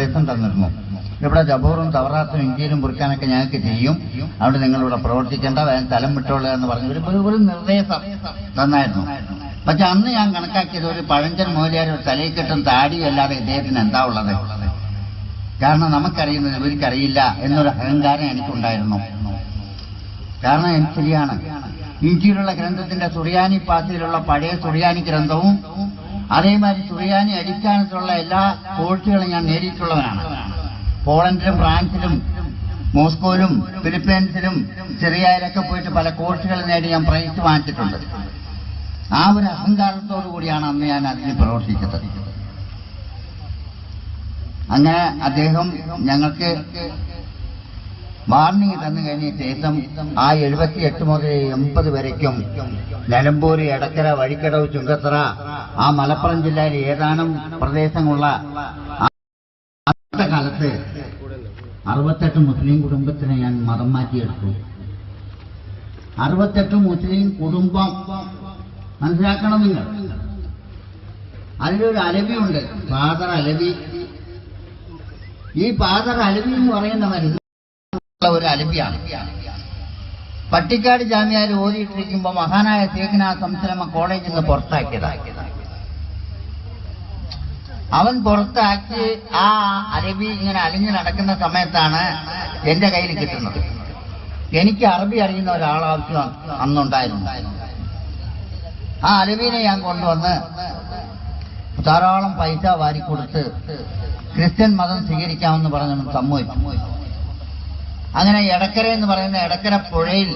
നിർദ്ദേശം തന്നിരുന്നു. ഇവിടെ ജബൂറും തവറാത്തും ഇഞ്ചിയിലും കുറിക്കാനൊക്കെ ഞങ്ങൾക്ക് ചെയ്യും, അവിടെ നിങ്ങളിവിടെ പ്രവർത്തിക്കേണ്ട, വേഗം സ്ഥലം വിട്ടോളുക എന്ന് പറഞ്ഞ ഒരു നിർദ്ദേശം തന്നായിരുന്നു. പക്ഷെ അന്ന് ഞാൻ കണക്കാക്കിയത് ഒരു പഴഞ്ചൻ മൂല്യാർ ഒരു തലയിൽ കെട്ടും താടിയും അല്ലാതെ ഇദ്ദേഹത്തിന് എന്താ ഉള്ളത്? കാരണം നമുക്കറിയുന്നത് ഇവർക്കറിയില്ല എന്നൊരു അഹങ്കാരം എനിക്കുണ്ടായിരുന്നു. കാരണം എനിക്ക് ശരിയാണ്, ഇഞ്ചിയിലുള്ള ഗ്രന്ഥത്തിന്റെ സുറിയാനി പാസിലുള്ള പഴയ സുറിയാനി ഗ്രന്ഥവും അതേമാതിരി സുറിയാനി അടിസ്ഥാനത്തിലുള്ള എല്ലാ കോഴ്സുകളും ഞാൻ നേടിയിട്ടുള്ളവനാണ്. പോളണ്ടിലും ഫ്രാൻസിലും മോസ്കോയിലും ഫിലിപ്പീൻസിലും സിറിയയിലൊക്കെ പോയിട്ട് പല കോഴ്സുകൾ നേടി ഞാൻ പ്രൈസ് വാങ്ങിച്ചിട്ടുണ്ട്. ആ ഒരു അഹങ്കാരത്തോടു കൂടിയാണ് അന്ന് ഞാൻ അതിന് പ്രവർത്തിച്ചത്. അങ്ങനെ അദ്ദേഹം ഞങ്ങൾക്ക് വാർണിംഗ് തന്നു കഴിഞ്ഞ ശേഷം ആ 78 മുതൽ 80 വരയ്ക്കും നിലമ്പൂർ, എടക്കര, വഴിക്കടവ്, ചുങ്കത്തറ, ആ മലപ്പുറം ജില്ലയിലെ ഏതാനും പ്രദേശങ്ങളുള്ള അന്നത്തെ കാലത്ത് 68 മുസ്ലിം കുടുംബത്തിനെ ഞാൻ മതം മാറ്റിയെടുത്തു. 68 മുസ്ലിം കുടുംബം മനസ്സിലാക്കണം നിങ്ങൾ. അതിലൊരു അലവിയുണ്ട്, ഫാദർ അലവി. ഈ ഫാദർ അലവി എന്ന് പറയുന്നവൻ ഒരു അലവിയാണ്. പട്ടിക്കാട് ജാമ്യയിൽ ഓതിയിട്ടിരിക്കുമ്പോൾ മഹാനായ ശൈഖ്ന സംസലമ കോളേജിൽ നിന്ന് പുറത്താക്കിയതാണ്. അവൻ പുറത്താക്കി ആ അറബി ഇങ്ങനെ അലിഞ്ഞു നടക്കുന്ന സമയത്താണ് എന്റെ കയ്യിൽ കിട്ടുന്നത്. എനിക്ക് അറബി അറിയുന്ന ഒരാളാവശ്യം അന്നുണ്ടായിരുന്നു. ആ അലബീനെ ഞാൻ കൊണ്ടുവന്ന് ധാരാളം പൈസ വാരിക്കൊടുത്ത് ക്രിസ്ത്യൻ മതം സ്വീകരിക്കാമെന്ന് പറഞ്ഞു സമ്മതിച്ചു. അങ്ങനെ എടക്കര എന്ന് പറയുന്ന എടക്കര പുഴയിൽ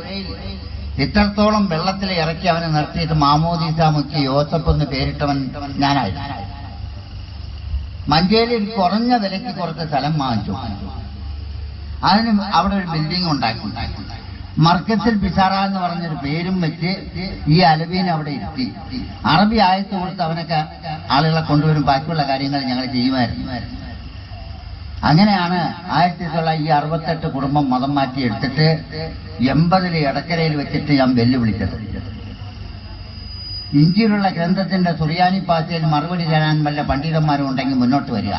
ഇത്രത്തോളം വെള്ളത്തിൽ ഇറക്കി അവനെ നിർത്തിയിട്ട് മാമോദീസ മുക്കി യോസഫ് എന്ന് പേരിട്ടവൻ ഞാനായിരുന്നു. മഞ്ചേരിയിൽ കുറഞ്ഞ വിലയ്ക്ക് കുറച്ച് സ്ഥലം വാങ്ങിച്ചു. അതിന് അവിടെ ഒരു ബിൽഡിംഗ് ഉണ്ടാക്കി. മർക്കസിൽ പിസാറ എന്ന് പറഞ്ഞൊരു പേരും വെച്ച് ഈ അലബീനെ അവിടെ ഇരുത്തി അറബി ആയത്ത് കൊടുത്ത് അവനൊക്കെ ആളുകളെ കൊണ്ടുവരും. ബാക്കിയുള്ള കാര്യങ്ങൾ ഞങ്ങൾ ചെയ്യുമായിരുന്നു. അങ്ങനെയാണ് 1968 കുടുംബം മതം മാറ്റി എടുത്തിട്ട് 80 എടക്കരയിൽ വെച്ചിട്ട് ഞാൻ വെല്ലുവിളിച്ചത്. ഇഞ്ചിയിലുള്ള ഗ്രന്ഥത്തിന്റെ സുറിയാനി ഭാഷയിൽ മറുപടി തരാൻ വല്ല പണ്ഡിതന്മാരും ഉണ്ടെങ്കിൽ മുന്നോട്ട് വരിക.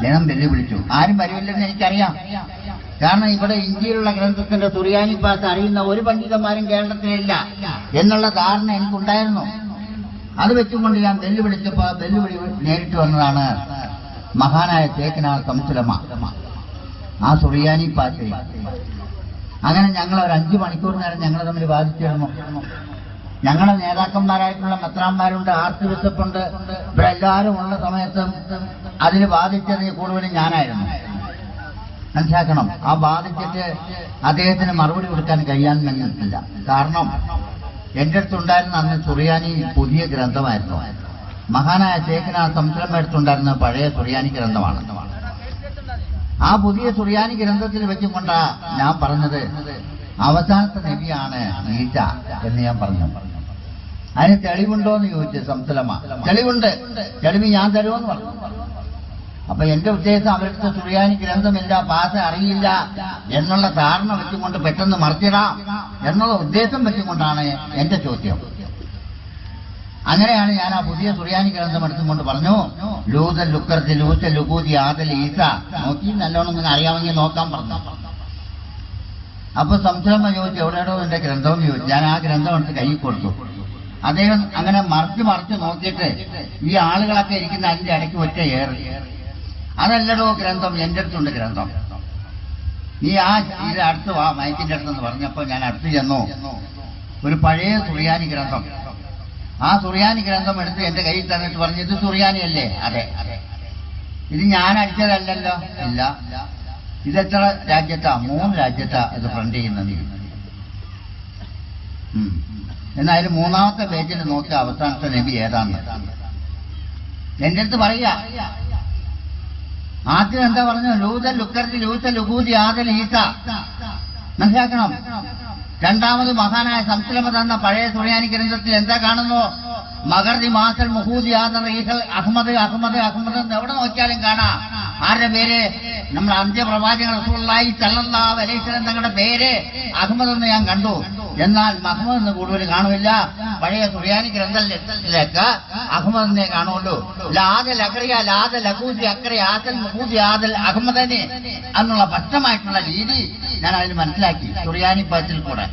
ഞാൻ വെല്ലുവിളിച്ചു. ആരും വരില്ലെന്ന് എനിക്കറിയാം. കാരണം ഇവിടെ ഇഞ്ചിയിലുള്ള ഗ്രന്ഥത്തിന്റെ സുറിയാനി ഭാഷ അറിയുന്ന ഒരു പണ്ഡിതന്മാരും കേരളത്തിലില്ല എന്നുള്ള ധാരണ എനിക്കുണ്ടായിരുന്നു. അത് വെച്ചുകൊണ്ട് ഞാൻ വെല്ലുവിളിച്ചപ്പോൾ വെല്ലുവിളി നേരിട്ട് വന്നതാണ് മഹാനായ ശൈഖ്ന സംസുലമ ആ സുറിയാനി ഭാഷയിൽ. അങ്ങനെ ഞങ്ങൾ ഒരു 5 മണിക്കൂർ നേരം ഞങ്ങൾ തമ്മിൽ വാദിച്ചിരുന്നു. ഞങ്ങളുടെ നേതാക്കന്മാരായിട്ടുള്ള മെത്രാന്മാരുണ്ട്, ആർച്ച് ബിഷപ്പുണ്ട്, ഇവിടെ എല്ലാവരും ഉള്ള സമയത്ത് അതിൽ ബാധിച്ചത് കൂടുതലും ഞാനായിരുന്നു. മനസ്സിലാക്കണം. ആ ബാധിച്ചിട്ട് അദ്ദേഹത്തിന് മറുപടി കൊടുക്കാൻ കഴിയാൻ കഴിഞ്ഞിട്ടില്ല. കാരണം എന്റെ അടുത്തുണ്ടായിരുന്ന അന്ന് സുറിയാനി പുതിയ ഗ്രന്ഥമായിരുന്നു. മഹാനായ ശൈഖ്ന സംസുലമ അടുത്തുണ്ടായിരുന്ന പഴയ സുറിയാനി ഗ്രന്ഥമാണ്. ആ പുതിയ സുറിയാനി ഗ്രന്ഥത്തിൽ വെച്ചുകൊണ്ടാ ഞാൻ പറഞ്ഞത് അവസാനത്തെ നബിയാണ് ഈസ എന്ന് ഞാൻ പറഞ്ഞു. അതിന് തെളിവുണ്ടോ എന്ന് ചോദിച്ചു സംസുലമ. തെളിവുണ്ട്, തെളിവ് ഞാൻ തരുമെന്ന് പറഞ്ഞു. അപ്പൊ എന്റെ ഉദ്ദേശം അവരുടെ സുറിയാനി ഗ്രന്ഥമില്ല, ഭാഷ അറിയില്ല എന്നുള്ള ധാരണ വെച്ചുകൊണ്ട് പെട്ടെന്ന് മറിച്ചിടാം എന്നുള്ള ഉദ്ദേശം വെച്ചുകൊണ്ടാണ് എന്റെ ചോദ്യം. അങ്ങനെയാണ് ഞാൻ ആ പുതിയ സുറിയാനി ഗ്രന്ഥം എടുത്തുകൊണ്ട് പറഞ്ഞു, ലൂതൽ ലുക്കർത്തി ലൂസ ലുകൂതി ആദൽ ഈസ നോക്കി നല്ലോണം നിങ്ങൾ അറിയാമെങ്കിൽ നോക്കാൻ പറഞ്ഞു. അപ്പൊ സംസുലമ ചോദിച്ചു എവിടെയോ എന്റെ ഗ്രന്ഥം എന്ന് ചോദിച്ചു. ഞാൻ ആ ഗ്രന്ഥം എടുത്ത് കൈ കൊടുത്തു. അദ്ദേഹം അങ്ങനെ മറിച്ച് നോക്കിയിട്ട് ഈ ആളുകളൊക്കെ ഇരിക്കുന്ന അതിന്റെ ഇടയ്ക്ക് ഒറ്റ ഏറി, അതല്ലടോ ഗ്രന്ഥം, എന്റെ അടുത്തുണ്ട് ഗ്രന്ഥം, നീ ആ ഇത് അടുത്ത് വാ മയക്കിന്റെ അടുത്തെന്ന് പറഞ്ഞപ്പോ ഞാൻ അടുത്ത് ചെന്നു. ഒരു പഴയ സുറിയാനി ഗ്രന്ഥം, ആ സുറിയാനി ഗ്രന്ഥം എടുത്ത് എന്റെ കയ്യിൽ തന്നിട്ട് പറഞ്ഞു, ഇത് സുറിയാനി അല്ലേ? അതെ. ഇത് ഞാൻ അടിച്ചതല്ലല്ലോ? ഇല്ല. ഇതെത്ര രാജ്യത്താ? 3 രാജ്യത്താ ഇത് ഫ്രണ്ട് ചെയ്യുന്നത്. എന്നാൽ അതിൽ 3ാമത്തെ പേജിൽ നോക്കി അവസാനത്തെ നബി ഏതാന്ന് എന്റെ അടുത്ത് പറയുക. ആദ്യം എന്താ പറഞ്ഞു? ലൂതൽ ലുക്കർത്തി ലൂസ ലുകൂതി ആദൽ ഈസ. മനസ്സിലാക്കണം. രണ്ടാമത് മഹാനായ സംസുലമ തന്ന പഴയ സുറിയാനി ഗ്രന്ഥത്തിൽ എന്താ കാണുന്നു? മഗർദി മാസൽ മുഹൂദി ആദർ ഈസൽ അഹമ്മദ് അഹമ്മദ് അഹമ്മദ് എന്ന് എവിടെ നോക്കിയാലും കാണാം. ആരുടെ പേര്? നമ്മുടെ അന്ത്യപ്രവാചകൻ റസൂലുള്ളാഹി സ്വല്ലല്ലാഹു അലൈഹി വസല്ലം തങ്ങളുടെ പേര് അഹമ്മദ് എന്ന് ഞാൻ കണ്ടു. എന്നാൽ മഹ്മദ് എന്ന് കൂടുതൽ കാണുമില്ല. പഴയ സുറിയാനി ഗ്രന്ഥത്തിലേക്ക് അഹമ്മദിനെ കാണുള്ളൂ. ലാദൽ അക്രിയ ലാദൽ അകൂജി അക്രി ആദൽ മുഹൂജി ആദൽ അഹമ്മദനെ എന്നുള്ള സ്പഷ്ടമായിട്ടുള്ള രീതി ഞാൻ അതിൽ മനസ്സിലാക്കി സുറിയാനി പാത്തിൽ കൂടെ.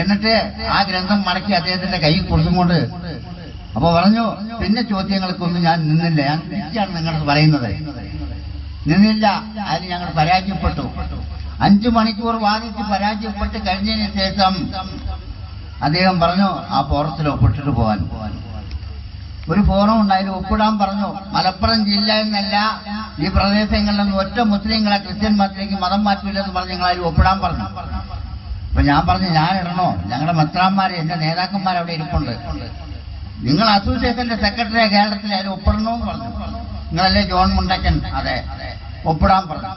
എന്നിട്ട് ആ ഗ്രന്ഥം മടക്കി അദ്ദേഹത്തിന്റെ കൈ കൊടുത്തുകൊണ്ട് അപ്പൊ പറഞ്ഞു, പിന്നെ ചോദ്യങ്ങൾക്കൊന്നും ഞാൻ നിന്നില്ല. ഞാൻ തിരിച്ചാണ് നിങ്ങളത് പറയുന്നത്, നിന്നില്ല. അതിന് ഞങ്ങൾ പരാജയപ്പെട്ടു. 5 മണിക്കൂർ വാദിച്ച് പരാജയപ്പെട്ട് കഴിഞ്ഞതിന് ശേഷം അദ്ദേഹം പറഞ്ഞു ആ ഫോറത്തിൽ ഒപ്പിട്ടിട്ട് പോകാൻ. ഒരു ഫോറം ഉണ്ടായാലും ഒപ്പിടാൻ പറഞ്ഞു. മലപ്പുറം ജില്ല എന്നല്ല, ഈ പ്രദേശങ്ങളിലൊന്നും ഒറ്റ മുസ്ലിങ്ങളെ ക്രിസ്ത്യൻ മതത്തിലേക്ക് മതം മാറ്റില്ലെന്ന് പറഞ്ഞ് ഞങ്ങളതിൽ ഒപ്പിടാൻ പറഞ്ഞു. അപ്പൊ ഞാൻ പറഞ്ഞു, ഞാൻ ഇടണോ? ഞങ്ങളുടെ മെത്രാന്മാരെ, എന്റെ നേതാക്കന്മാർ അവിടെ ഇരിപ്പുണ്ട്. നിങ്ങൾ അസോസിയേഷന്റെ സെക്രട്ടറിയെ കേരളത്തിൽ അതിൽ ഒപ്പിടണമെന്ന് പറഞ്ഞു. നിങ്ങളല്ലേ ജോൺ മുണ്ടക്കൻ? അതെ, ഒപ്പിടാൻ പറഞ്ഞു.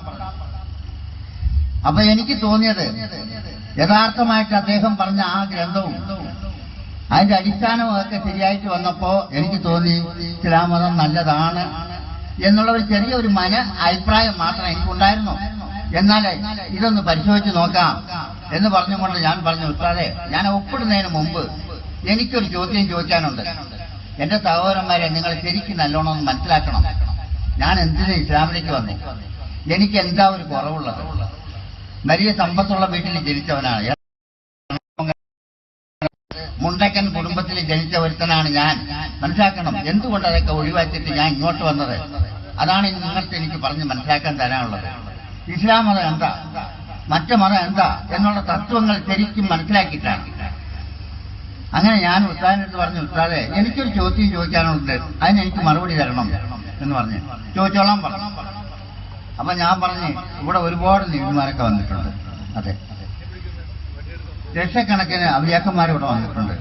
അപ്പൊ എനിക്ക് തോന്നിയത് യഥാർത്ഥമായിട്ട് അദ്ദേഹം പറഞ്ഞ ആ ഗ്രന്ഥവും അതിന്റെ അടിസ്ഥാനവും ഒക്കെ ശരിയായിട്ട് വന്നപ്പോ എനിക്ക് തോന്നി ഇസ്ലാം മതം നല്ലതാണ് എന്നുള്ള ഒരു ചെറിയ ഒരു അഭിപ്രായം മാത്രം എനിക്കുണ്ടായിരുന്നു. എന്നാൽ ഇതൊന്ന് പരിശോധിച്ച് നോക്കാം എന്ന് പറഞ്ഞുകൊണ്ട് ഞാൻ പറഞ്ഞു, ഉസ്താദേ, ഞാൻ ഒപ്പിടുന്നതിന് മുമ്പ് എനിക്കൊരു ചോദ്യം ചോദിക്കാനുണ്ട്. എന്റെ സഹോദരന്മാരെ, നിങ്ങൾ ശരിക്കും നല്ലോണം ഒന്ന് മനസ്സിലാക്കണം. ഞാൻ എന്തിന് ഇസ്ലാമിലേക്ക് വന്നു? എനിക്ക് എന്താ ഒരു കുറവുള്ളത്? വലിയ സമ്പത്തുള്ള വീട്ടിൽ ജനിച്ചവനാണ്. മുണ്ടക്കൻ കുടുംബത്തിൽ ജനിച്ച ഒരുത്തനാണ് ഞാൻ. മനസ്സിലാക്കണം എന്തുകൊണ്ട് അതൊക്കെ ഒഴിവാക്കിയിട്ട് ഞാൻ ഇങ്ങോട്ട് വന്നത്. അതാണ് നിങ്ങൾക്ക് എനിക്ക് പറഞ്ഞ് മനസ്സിലാക്കാൻ തരാനുള്ളത്. ഇസ്ലാം മതം എന്താ, മറ്റു മതം എന്താ എന്നുള്ള തത്വങ്ങൾ ശരിക്കും മനസ്സിലാക്കിയിട്ടാണ്. അങ്ങനെ ഞാൻ ഉസ്താദിന്റെ അടുത്ത് പറഞ്ഞു, ഉസ്താദേ, എനിക്കൊരു ചോദ്യം ചോദിക്കാനുണ്ട്, അതിനെനിക്ക് മറുപടി തരണം എന്ന് പറഞ്ഞ് ചോദിച്ചോളാൻ പറഞ്ഞു. അപ്പൊ ഞാൻ പറഞ്ഞു, ഇവിടെ ഒരുപാട് നീതിമാരൊക്കെ വന്നിട്ടുണ്ട്. അതെ, ലക്ഷക്കണക്കിന് അവലിയാക്കന്മാരിവിടെ വന്നിട്ടുണ്ട്.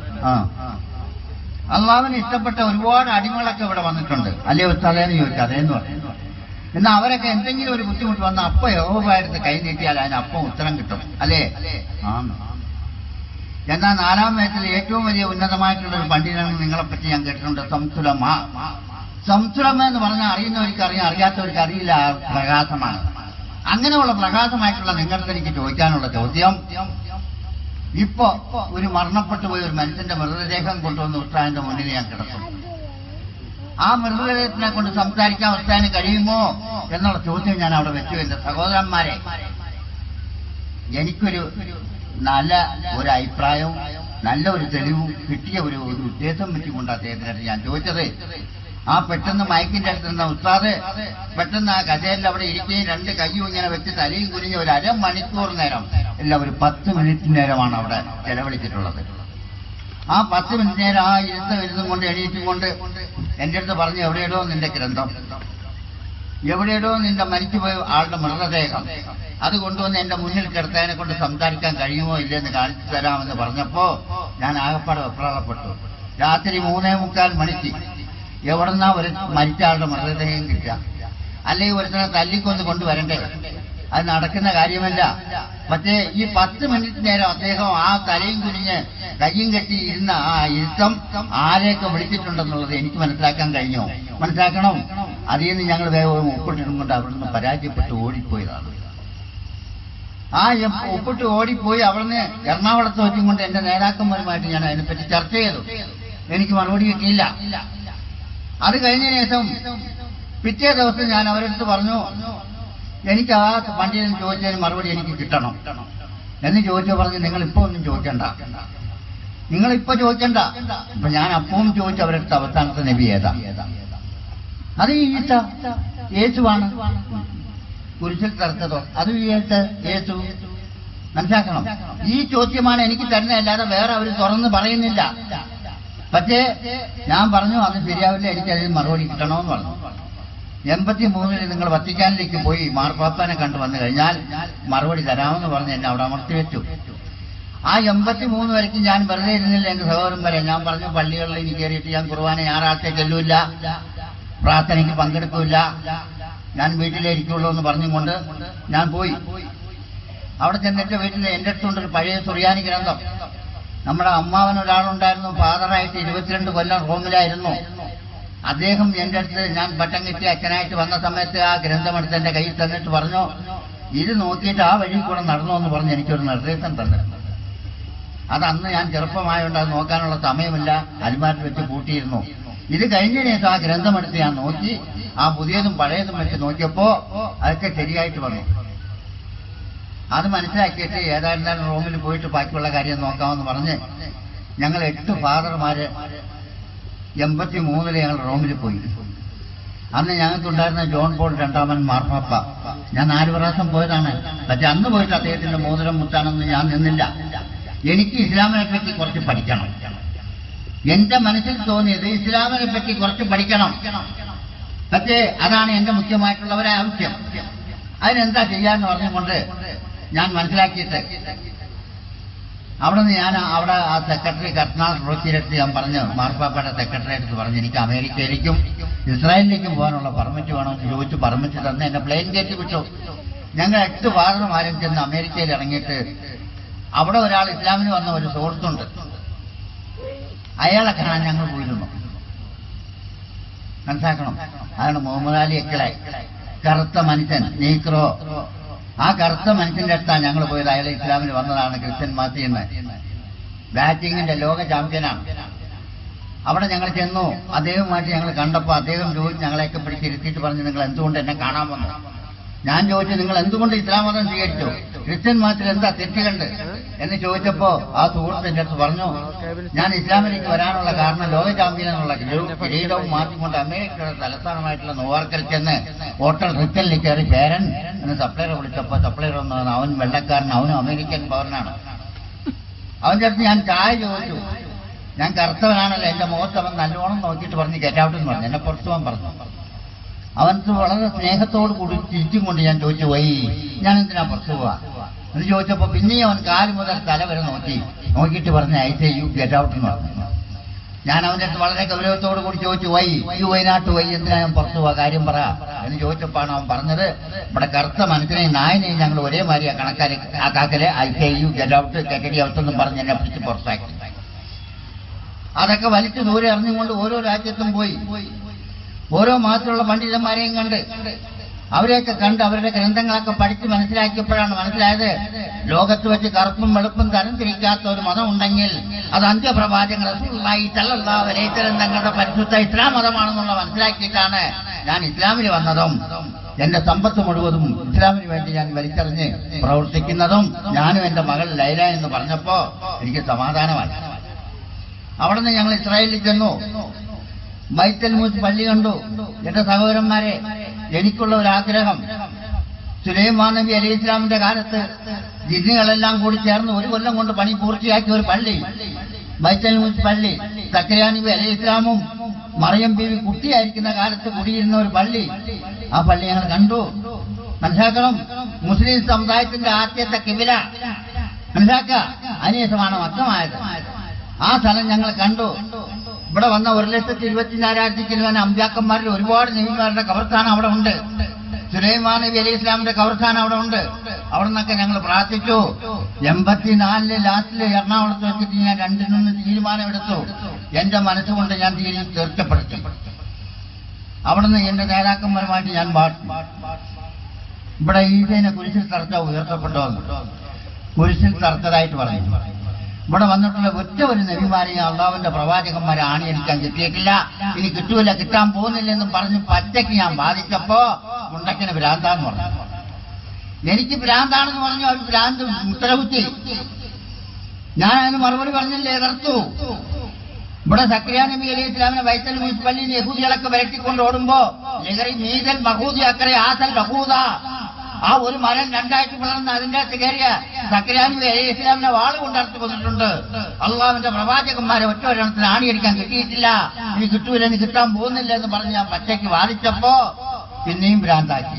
അള്ളാഹുവിന് ഇഷ്ടപ്പെട്ട ഒരുപാട് അടിമകളൊക്കെ ഇവിടെ വന്നിട്ടുണ്ട്. അല്ലേ ഉസ്താദേന്ന് ചോദിച്ചു. അതേന്ന് പറഞ്ഞു. എന്നാൽ അവരൊക്കെ എന്തെങ്കിലും ഒരു ബുദ്ധിമുട്ട് വന്നാൽ അപ്പൊ യഹോവയുടെ കൈ നീട്ടിയാൽ അതിന് അപ്പം ഉത്തരം കിട്ടും. അല്ലേ? എന്നാൽ 4-ാം വയസ്സിൽ ഏറ്റവും വലിയ ഉന്നതമായിട്ടുള്ള ഒരു പണ്ഡിതനാണ് നിങ്ങളെപ്പറ്റി ഞാൻ കേട്ടിട്ടുണ്ട്, സംസുലമ. സംസുലമ എന്ന് പറഞ്ഞാൽ അറിയുന്നവർക്ക് അറിയാം, അറിയാത്തവർക്ക് അറിയില്ല. പ്രകാശമാണ്. അങ്ങനെയുള്ള പ്രകാശമായിട്ടുള്ള നിങ്ങൾക്ക് എനിക്ക് ചോദിക്കാനുള്ള ചോദ്യം, ഇപ്പൊ ഒരു മരണപ്പെട്ടു പോയ ഒരു മനുഷ്യന്റെ മൃതദേഹം കൊണ്ടുവന്ന് ഉസ്താദിന്റെ മുന്നിൽ ഞാൻ കിടക്കും. ആ മൃതദേഹത്തിനെ കൊണ്ട് സംസാരിക്കാൻ ഉസ്താദിന് കഴിയുമോ എന്നുള്ള ചോദ്യം ഞാൻ അവിടെ വെച്ചു. എന്റെ സഹോദരന്മാരെ, എനിക്കൊരു നല്ല ഒരു അഭിപ്രായവും നല്ല ഒരു തെളിവും കിട്ടിയ ഒരു ഉദ്ദേശം വെച്ചുകൊണ്ട് അദ്ദേഹത്തിനടുത്ത് ഞാൻ ചോദിച്ചത്, ആ പെട്ടെന്ന് മയക്കിന്റെ അടുത്ത് നിന്ന ഉസ്താദ് പെട്ടെന്ന് ആ കസേരയിൽ അവിടെ ഇരിക്കുകയും 2 കൈയും ഇങ്ങനെ വെച്ച് തലയും കുനിഞ്ഞ് ഒരു 1/2 മണിക്കൂർ നേരം, അല്ല ഒരു 10 മിനിറ്റ് നേരമാണ് അവിടെ ചെലവഴിച്ചിട്ടുള്ളത്. ആ 10 മിനിറ്റ് നേരം ആ ഇരുന്നും കൊണ്ട് എണീറ്റും കൊണ്ട് എന്റെ അടുത്ത് പറഞ്ഞു, എവിടെയിടോ നിന്റെ ഗ്രന്ഥം, എവിടെയിടോ നിന്റെ മരിച്ചുപോയ ആളുടെ മൃതദേഹം, അത് കൊണ്ടുവന്ന് എന്റെ മുന്നിൽ കിടത്തതിനെ കൊണ്ട് സംസാരിക്കാൻ കഴിയുമോ ഇല്ലെന്ന് കാണിച്ചു തരാമെന്ന് പറഞ്ഞപ്പോ ഞാൻ ആകപ്പാടെ വെപ്രാളപ്പെട്ടു. രാത്രി 3:45 മണിക്ക് എവിടെന്നാ ഒരു മരിച്ച ആളുടെ മൃതദേഹം കിട്ടുക? അല്ലെങ്കിൽ ഒരുത്തനെ തല്ലിക്കൊന്ന് കൊണ്ടുവരണ്ടേ? അത് നടക്കുന്ന കാര്യമല്ല. പക്ഷേ ഈ 10 മിനിറ്റ് നേരം അദ്ദേഹം ആ തലയും കുനിഞ്ഞ് കയ്യും കെട്ടി ഇരുന്ന ആ ഇരുത്തം ആരെയൊക്കെ വിളിച്ചിട്ടുണ്ടെന്നുള്ളത് എനിക്ക് മനസ്സിലാക്കാൻ കഴിഞ്ഞോ? മനസ്സിലാക്കണം. അതിൽ നിന്ന് ഞങ്ങൾ വേഗം ഒപ്പിട്ടിട്ടും കൊണ്ട് അവിടുന്ന് പരാജയപ്പെട്ട് ഓടിപ്പോയതാണ്. ആ ഒപ്പിട്ട് ഓടിപ്പോയി അവിടുന്ന് എറണാകുളത്ത് വെച്ചും കൊണ്ട് എന്റെ നേതാക്കന്മാരുമായിട്ട് ഞാൻ അതിനെപ്പറ്റി ചർച്ച ചെയ്തു. എനിക്ക് മറുപടി കിട്ടിയില്ല. അത് കഴിഞ്ഞ ശേഷം പിറ്റേ ദിവസം ഞാൻ അവരടുത്ത് പറഞ്ഞു, എനിക്ക് ആ പണ്ഡിതൻ ചോദിച്ചതിന് മറുപടി എനിക്ക് കിട്ടണം എന്ന് ചോദിച്ചു. പറഞ്ഞു, നിങ്ങളിപ്പോ ഒന്നും ചോദിക്കണ്ട, നിങ്ങളിപ്പോ ചോദിക്കണ്ട. അപ്പൊ ഞാൻ അപ്പവും ചോദിച്ചു അവരടുത്ത്, അവസാനത്തെ നബി ഏതാ? അത് ഈസ, യേശുവാണ്. കുരിശിൽ തറച്ചതോ? അത് യേശു. മനസ്സിലാക്കണം. ഈ ചോദ്യമാണ് എനിക്ക് തരുന്നതല്ലാതെ വേറെ അവർ തുറന്ന് പറയുന്നില്ല. പക്ഷേ ഞാൻ പറഞ്ഞു, അത് ശരിയാവില്ല, എനിക്കതിന് മറുപടി കിട്ടണമെന്ന് പറഞ്ഞു. 83-ൽ നിങ്ങൾ വത്തിക്കാനിലേക്ക് പോയി മാർപ്പാപ്പാനെ കണ്ടു വന്നു കഴിഞ്ഞാൽ മറുപടി തരാമെന്ന് പറഞ്ഞ് എന്നെ അവിടെ അമർത്തി വെച്ചു. ആ 83 വരയ്ക്കും ഞാൻ വെറുതെ ഇരുന്നില്ല. എന്റെ സഹോദരൻ വരെ ഞാൻ പറഞ്ഞു, പള്ളികളിൽ ഇനി കയറിയിട്ട് ഞാൻ കുർബാന ഞായറാഴ്ച ചെല്ലൂല്ല, പ്രാർത്ഥനയ്ക്ക് പങ്കെടുക്കില്ല, ഞാൻ വീട്ടിലേ ഇരിക്കുള്ളൂ എന്ന് പറഞ്ഞുകൊണ്ട് ഞാൻ പോയി. അവിടെ ചെന്നിട്ട് വീട്ടിൽ എന്റെ അടുത്തുണ്ടൊരു പഴയ സുറിയാനി ഗ്രന്ഥം. നമ്മുടെ അമ്മാവൻ ഒരാളുണ്ടായിരുന്നു, ഫാദറായിട്ട് 22 കൊല്ലം റോമിലായിരുന്നു. അദ്ദേഹം എന്റെ അടുത്ത് ഞാൻ പട്ടം കിട്ടി അച്ഛനായിട്ട് വന്ന സമയത്ത് ആ ഗ്രന്ഥമെടുത്ത് എന്റെ കയ്യിൽ തന്നിട്ട് പറഞ്ഞു, ഇത് നോക്കിയിട്ട് ആ വഴി കൂടെ നടന്നു എന്ന് പറഞ്ഞ് എനിക്കൊരു നിർദ്ദേശം തന്നിട്ടുണ്ട്. അതന്ന് ഞാൻ ചെറുപ്പമായോണ്ട് അത് നോക്കാനുള്ള സമയമില്ല, അൽമാരിൽ വെച്ച് പൂട്ടിയിരുന്നു. ഇത് കഴിഞ്ഞ ശേഷം ആ ഗ്രന്ഥമെടുത്ത് ഞാൻ നോക്കി, ആ പുതിയതും പഴയതും വെച്ച് നോക്കിയപ്പോ അതൊക്കെ ശരിയായിട്ട് വന്നു. അത് മനസ്സിലാക്കിയിട്ട് ഏതാണ്ട് റൂമിൽ പോയിട്ട് ബാക്കിയുള്ള കാര്യം നോക്കാമെന്ന് പറഞ്ഞ് ഞങ്ങൾ 8 ഫാദർമാര് 83 ഞങ്ങൾ റോമിൽ പോയി. അന്ന് ഞങ്ങൾക്കുണ്ടായിരുന്ന ജോൺ പോൾ രണ്ടാമൻ മാർപ്പാപ്പ. ഞാൻ 4 പ്രാവശ്യം പോയതാണ്. പക്ഷെ അന്ന് പോയിട്ട് അദ്ദേഹത്തിന്റെ മോതിരം മുത്താണെന്ന് ഞാൻ നിന്നില്ല. എനിക്ക് ഇസ്ലാമിനെ പറ്റി കുറച്ച് പഠിക്കണം. എന്റെ മനസ്സിൽ തോന്നിയത് ഇസ്ലാമിനെ പറ്റി കുറച്ച് പഠിക്കണം. പക്ഷേ അതാണ് എന്റെ മുഖ്യമായിട്ടുള്ള ഒരു ആവശ്യം. അതിനെന്താ ചെയ്യാന്ന് പറഞ്ഞുകൊണ്ട് ഞാൻ മനസ്സിലാക്കിയിട്ട് അവിടെ നിന്ന് ഞാൻ അവിടെ ആ സെക്രട്ടറി കർണാൾ റോച്ചിയിലെത്തി ഞാൻ പറഞ്ഞു, മാർപ്പാപ്പയുടെ സെക്രട്ടറിയേറ്റ് പറഞ്ഞു, എനിക്ക് അമേരിക്കയിലേക്കും ഇസ്രായേലിലേക്കും പോകാനുള്ള പെർമിറ്റ് വേണമെന്ന് ചോദിച്ചു. പെർമിറ്റ് തന്ന് എന്നെ പ്ലെയിൻ കയറ്റി വിട്ടു. ഞങ്ങൾ 8 ഫാദർമാരും ചെന്ന് അമേരിക്കയിൽ ഇറങ്ങിയിട്ട് അവിടെ ഒരാൾ ഇസ്ലാമിന് വന്ന ഒരു സുഹൃത്തുണ്ട്, അയാളെ കാണാൻ ഞങ്ങൾ പോയിരുന്നു. മനസ്സിലാക്കണം, അതാണ് മുഹമ്മദ് അലി അക്കലായി, കറുത്ത മനുഷ്യൻ, നീക്രോ. ആ കറുത്ത മനുഷ്യന്റെ അടുത്താണ് ഞങ്ങൾ പോയത്. അയാൾ ഇസ്ലാമിൽ വന്നതാണ്, ക്രിസ്ത്യൻ മാത്തി എന്ന്, ബാറ്റിങ്ങിന്റെ ലോക ചാമ്പ്യനാണ്. അവിടെ ഞങ്ങൾ ചെന്നു. അദ്ദേഹവുമായിട്ട് ഞങ്ങൾ കണ്ടപ്പോൾ അദ്ദേഹം ചോദിച്ചു, ഞങ്ങളെയൊക്കെ പിടിച്ചിരുത്തിയിട്ട് പറഞ്ഞു, നിങ്ങൾ എന്തുകൊണ്ട് എന്നെ കാണാൻ വന്നു? ഞാൻ ചോദിച്ചു, നിങ്ങൾ എന്തുകൊണ്ട് ഇസ്ലാം മതം സ്വീകരിച്ചു? ക്രിസ്ത്യൻ മതത്തിൽ എന്താ തെറ്റുകണ്ട് എന്ന് ചോദിച്ചപ്പോ ആ സുഹൃത്തിന്റെ അടുത്ത് പറഞ്ഞു, ഞാൻ ഇസ്ലാമിലേക്ക് വരാനുള്ള കാരണം ലോക ചാമ്പ്യൻ എന്നുള്ള കിരീടവും മാറ്റിക്കൊണ്ട് അമേരിക്കയുടെ തലസ്ഥാനമായിട്ടുള്ള ന്യൂയോർക്കിൽ ചെന്ന് ഹോട്ടൽ റിക്കലിൽ കയറി പേരൻ എന്ന് സപ്ലയറെ വിളിച്ചപ്പോ സപ്ലയർ ഒന്നാണ്, അവൻ വെള്ളക്കാരൻ, അവനും അമേരിക്കൻ പൗരനാണ്. അവന്റെ അടുത്ത് ഞാൻ ചായ ചോദിച്ചു. ഞാൻ കറുത്തവനാണല്ലോ, എന്റെ മുഖത്ത് അവൻ നല്ലോണം നോക്കിയിട്ട് പറഞ്ഞ് ഗെറ്റൗട്ടെന്ന് പറഞ്ഞു, എന്നെ പുറത്തു പോകാൻ പറഞ്ഞു. അവനക്ക് വളരെ സ്നേഹത്തോട് കൂടി തിരിച്ചും കൊണ്ട് ഞാൻ ചോദിച്ചു, വൈ ഞാൻ എന്തിനാ പുറത്തു പോവാ എന്ന് ചോദിച്ചപ്പോ പിന്നെയും അവൻ കാല് മുതൽ തല വരെ നോക്കിയിട്ട് പറഞ്ഞ് I say you get out എന്ന് പറഞ്ഞു. ഞാൻ അവൻ്റെ അടുത്ത് വളരെ ഗൗരവത്തോടു കൂടി ചോദിച്ചു, വൈ യു വൈനാട്ട് വൈ, എന്തിനാ ഞാൻ പുറത്തു പോവാ, കാര്യം പറ എന്ന് ചോദിച്ചപ്പോഴാണ് അവൻ പറഞ്ഞത്, ഇവിടെ കറുത്ത മനുഷ്യനെയും നായനെയും ഞങ്ങൾ ഒരേ മാതിരിയാ കണക്കാക്കല്, I say you get out get out എന്നും പറഞ്ഞ് എന്നെ പിടിച്ച് പുറത്താക്കി. അതൊക്കെ വലിച്ചു ദൂരെ എറിഞ്ഞുകൊണ്ട് ഓരോ രാജ്യത്തും പോയി ഓരോ മാസത്തിലുള്ള പണ്ഡിതന്മാരെയും കണ്ട് അവരെയൊക്കെ കണ്ട് അവരുടെ ഗ്രന്ഥങ്ങളൊക്കെ പഠിച്ച് മനസ്സിലാക്കിയപ്പോഴാണ് മനസ്സിലായത്, ലോകത്ത് വെച്ച് കറുപ്പും വെളുപ്പും തരംതിരിക്കാത്ത ഒരു മതം ഉണ്ടെങ്കിൽ അത് അന്ത്യപ്രവാചകൻ റസൂലുള്ളാഹി സ്വല്ലല്ലാഹു അലൈഹി വസല്ലം തങ്ങളുടെ പരിശുദ്ധ ഇസ്ലാം മതമാണെന്നുള്ള മനസ്സിലാക്കിയിട്ടാണ് ഞാൻ ഇസ്ലാമിൽ വന്നതും എന്റെ സമ്പത്ത് മുഴുവതും ഇസ്ലാമിന് വേണ്ടി ഞാൻ വലിച്ചെറിഞ്ഞ് പ്രവർത്തിക്കുന്നതും. ഞാനും എന്റെ മകൾ ലൈല എന്ന് പറഞ്ഞപ്പോ എനിക്ക് സമാധാനമായി. അവിടെ നിന്ന് ഞങ്ങൾ ഇസ്രായേലിൽ ചെന്നു. ബൈത്തുൽ മുഖദ്ദസ് പള്ളി കണ്ടു. എന്റെ സഹോദരന്മാരെ, എനിക്കുള്ള ഒരാഗ്രഹം, സുലൈമാൻ നബി അലൈഹി ഇസ്ലാമിന്റെ കാലത്ത് ജിന്നുകളെല്ലാം കൂടി ചേർന്ന് 1 കൊല്ലം കൊണ്ട് പണി പൂർത്തിയാക്കിയ ഒരു പള്ളി, ബൈത്തുൽ മുഖദ്ദസ് പള്ളി, സക്കറിയ നബി അലൈഹി ഇസ്ലാമും മറിയം ബീവി കുട്ടിയായിരിക്കുന്ന കാലത്ത് കുടിയിരുന്ന ഒരു പള്ളി. ആ പള്ളി ഞങ്ങൾ കണ്ടു. മനസ്സിലാക്കണം, മുസ്ലിം സമുദായത്തിന്റെ ആദ്യത്തെ കിബില മനസ്സിലാക്കുക, അതിനുശേഷമാണ് മക്കമായത്. ആ സ്ഥലം ഞങ്ങൾ കണ്ടു. ഇവിടെ വന്ന 1,24,000 കിലോന് അമ്പ്യാക്കന്മാരിൽ ഒരുപാട് നബിമാരുടെ കബർസ്ഥാനം അവിടെ ഉണ്ട്. സുലൈമാൻ നബി അലൈഹി ഇസ്ലാമിന്റെ കബർസ്ഥാനം അവിടെ ഉണ്ട്. അവിടെ നിന്നൊക്കെ ഞങ്ങൾ പ്രാർത്ഥിച്ചു. 84 ലാസ്റ്റില് എറണാകുളത്ത് വെച്ചിട്ട് ഞാൻ 2 തീരുമാനമെടുത്തു. എന്റെ മനസ്സുകൊണ്ട് ഞാൻ തീർച്ചപ്പെടുത്തി. അവിടെ നിന്ന് എന്റെ നേതാക്കന്മാരുമായിട്ട് ഞാൻ ഇവിടെ ഈസേനെ കുരിശിൽ തറച്ച ഉയർത്തപ്പെട്ടോ, കുരിശിൽ തറച്ചതായിട്ട് പറഞ്ഞു. ഇവിടെ വന്നിട്ടുള്ള ഒറ്റ ഒരു നബിമാരെയും അള്ളാഹുവിന്റെ പ്രവാചകന്മാരെ ആണിയടിക്കാൻ കിട്ടിയിട്ടില്ല, ഇനി കിട്ടൂല, കിട്ടാൻ പോകുന്നില്ലെന്നും പറഞ്ഞ് പച്ചയ്ക്ക് ഞാൻ ബാധിച്ചപ്പോ മുണ്ടക്കിന് ഭ്രാന്താന്ന് പറഞ്ഞു. എനിക്ക് ഭ്രാന്താണെന്ന് പറഞ്ഞു. അവർ ഭ്രാന്ത് ഉത്തരവുത്തി. ഞാൻ അതിന് മറുപടി പറഞ്ഞില്ലേ, എതിർത്തു. ഇവിടെ സക്കറിയ നബി അലൈഹി ഇസ്ലാമിനെ ബൈത്തുൽ മുഖദ്ദസ് പള്ളിയിൽ യഹൂദികളൊക്കെ വരട്ടിക്കൊണ്ട് ഓടുമ്പോ മീതൽ മഹൂദി അക്കറെ ആസൽ ബഹൂദ, ആ ഒരു മരം 2ആയിട്ട് പിളർന്ന് അതിന്റെ അകത്ത് കയറിയ സക്കറിയ നബി അലൈഹി ഇസ്ലാമിനെ വാള് കൊണ്ടടുത്ത് കൊന്നിട്ടുണ്ട്. അള്ളാഹുവിന്റെ പ്രവാചകന്മാരെ ഒറ്റ ഒരെണ്ണത്തിന് ആണിയടിക്കാൻ കിട്ടിയിട്ടില്ല, ഇനി കിട്ടൂല, ഇനി കിട്ടാൻ പോകുന്നില്ല എന്ന് പറഞ്ഞ് ഞാൻ പച്ചയ്ക്ക് വാദിച്ചപ്പോ പിന്നെയും ഭ്രാന്താക്കി.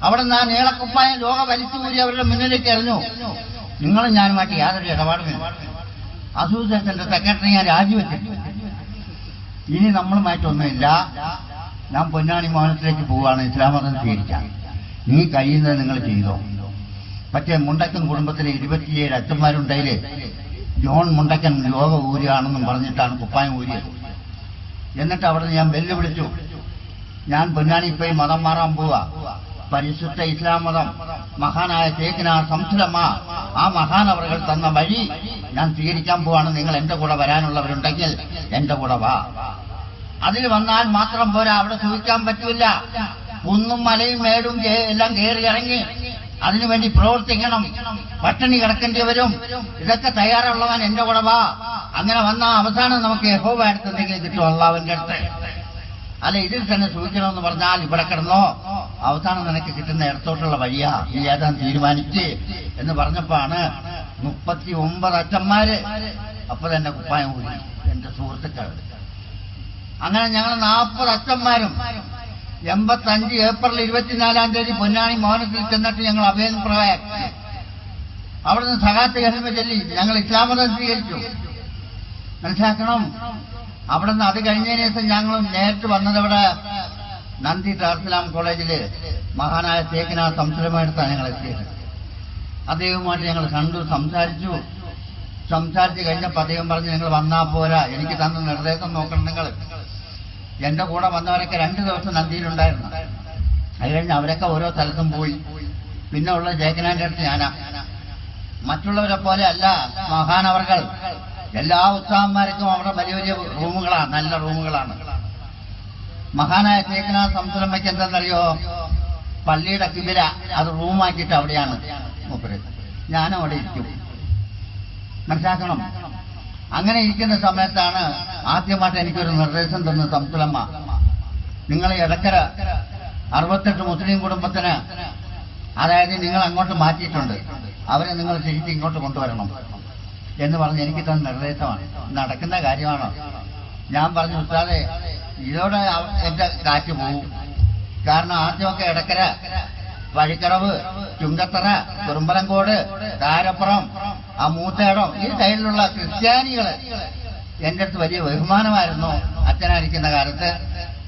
അവിടെ നിന്ന് ആ നീളക്കുപ്പായം ലോക വലിച്ചുകൂടി അവരുടെ മുന്നിലേക്ക് എറിഞ്ഞു. നിങ്ങളും ഞാനുമായിട്ട് യാതൊരു ഇടപാടുമില്ല. അസോസിയേഷന്റെ സെക്രട്ടറി ഞാൻ രാജിവെച്ചിട്ടു. ഇനി നമ്മളുമായിട്ടൊന്നുമില്ല. ഞാൻ പൊന്നാനി മോഹനത്തിലേക്ക് പോവുകയാണ്, ഇസ്ലാം മതം സ്വീകരിക്കാൻ. നീ കഴിയുന്നത് നിങ്ങൾ ചെയ്തോ. പക്ഷേ മുണ്ടക്കൻ കുടുംബത്തിലെ 27 അച്ഛന്മാരുണ്ടതില് ജോൺ മുണ്ടക്കൻ ലോക ഊരിയാണെന്നും പറഞ്ഞിട്ടാണ് കുപ്പായം ഊരിയത്. എന്നിട്ട് അവിടെ ഞാൻ വെല്ലുവിളിച്ചു, ഞാൻ പൊന്നാനി പോയി മതം മാറാൻ പോവാ. പരിശുദ്ധ ഇസ്ലാം മതം മഹാനായ ശൈഖ്നാ ശംസുൽ ഉലമാ ആ മഹാനവറുകൾ തന്ന വഴി ഞാൻ സ്വീകരിക്കാൻ പോവാണ്. നിങ്ങൾ എന്റെ കൂടെ വരാനുള്ളവരുണ്ടെങ്കിൽ എന്റെ കൂടെ വാ. അതിൽ വന്നാൽ മാത്രം പോരാ, അവിടെ സൂക്ഷിക്കാൻ പറ്റൂല. കുന്നും മലയും മേടും എല്ലാം കയറി ഇറങ്ങി അതിനുവേണ്ടി പ്രവർത്തിക്കണം. പട്ടിണി കിടക്കേണ്ടി വരും. ഇതൊക്കെ തയ്യാറുള്ളവൻ എന്റെ കൂടെ വാ. അങ്ങനെ വന്നാൽ അവസാനം നമുക്ക് യഹോവ അടുത്ത് എന്തെങ്കിലും കിട്ടും, അള്ളാഹുവിന്റെ അടുത്ത്. അല്ല, ഇതിൽ തന്നെ സൂചിക്കണമെന്ന് പറഞ്ഞാൽ ഇവിടെ കിടന്നോ, അവസാനം നിനക്ക് കിട്ടുന്ന ഇടത്തോട്ടുള്ള വഴിയാ, നീ ഏതാൻ തീരുമാനിച്ച് എന്ന് പറഞ്ഞപ്പോഴാണ് 39 അച്ഛന്മാര് അപ്പൊ തന്നെ കുപ്പായം കൂടി, എന്റെ സുഹൃത്തുക്കൾ. അങ്ങനെ ഞങ്ങൾ 40 അച്ഛന്മാരും 85 ഏപ്രിൽ 24-ാം തീയതി പൊന്നാനി മോഹനത്തിൽ ചെന്നിട്ട് ഞങ്ങൾ അഭയം പ്രവാഹി അവിടുന്ന് സകാത്ത് കഹിമ ചൊല്ലി ഞങ്ങൾ ഇസ്ലാം മതം സ്വീകരിച്ചു. മനസ്സിലാക്കണം. അവിടുന്ന് അത് കഴിഞ്ഞതിന് ശേഷം ഞങ്ങൾ നേരിട്ട് വന്നതവിടെ നന്ദി ദാറുൽ കോളേജില് മഹാനായ ശേഖന സംസാരമായിട്ടാണ് ഞങ്ങൾ എത്തിയത്. അദ്ദേഹവുമായിട്ട് ഞങ്ങൾ കണ്ടു, സംസാരിച്ച് കഴിഞ്ഞപ്പോൾ അദ്ദേഹം പറഞ്ഞു, നിങ്ങൾ വന്നാ പോരാ, എനിക്ക് തന്ന നിർദ്ദേശം നോക്കണം. നിങ്ങൾ എന്റെ കൂടെ വന്നവരൊക്കെ 2 ദിവസം നന്ദിയിലുണ്ടായിരുന്നു. അത് കഴിഞ്ഞ് അവരൊക്കെ ഓരോ സ്ഥലത്തും പോയി. പിന്നെ ഉള്ള ശേഖനാന്റെ അടുത്ത് ഞാനാ. മറ്റുള്ളവരെ പോലെ അല്ല മഹാനവർകൾ. എല്ലാ ഉത്സാഹന്മാർക്കും അവിടെ വലിയ വലിയ റൂമുകളാണ്, നല്ല റൂമുകളാണ്. മഹാനായ ശേഖന സംസാരമ്മയ്ക്ക് എന്താണെന്നറിയോ, പള്ളിയുടെ കിബില അത് റൂമാക്കിയിട്ട് അവിടെയാണ് മൂപ്പര്. ഞാനവിടെ ഇരിക്കും. മനസ്സിലാക്കണം. അങ്ങനെ ഇരിക്കുന്ന സമയത്താണ് ആദ്യമായിട്ട് എനിക്കൊരു നിർദ്ദേശം തന്നു സംസുലമ്മ. നിങ്ങൾ ഇടക്കര 68 മുസ്ലിം കുടുംബത്തിന്, അതായത് നിങ്ങൾ അങ്ങോട്ട് മാറ്റിയിട്ടുണ്ട്, അവരെ നിങ്ങൾ തിരിച്ച് ഇങ്ങോട്ട് കൊണ്ടുവരണം എന്ന് പറഞ്ഞ് എനിക്ക് തന്ന നിർദ്ദേശമാണ്. നടക്കുന്ന കാര്യമാണോ? ഞാൻ പറഞ്ഞു, ഉസ്താദേ ഇതോടെ എന്റെ കാറ്റ് പോകും. കാരണം ആദ്യമൊക്കെ ഇടക്കര, വഴിക്കടവ്, ചുങ്കത്തറ, കുറുമ്പലങ്കോട്, താരപ്പുറം, ആ മൂത്തേടം, ഈ സൈഡിലുള്ള ക്രിസ്ത്യാനികള് എന്റെ അടുത്ത് വലിയ ബഹുമാനമായിരുന്നു അച്ഛനായിരിക്കുന്ന കാലത്ത്.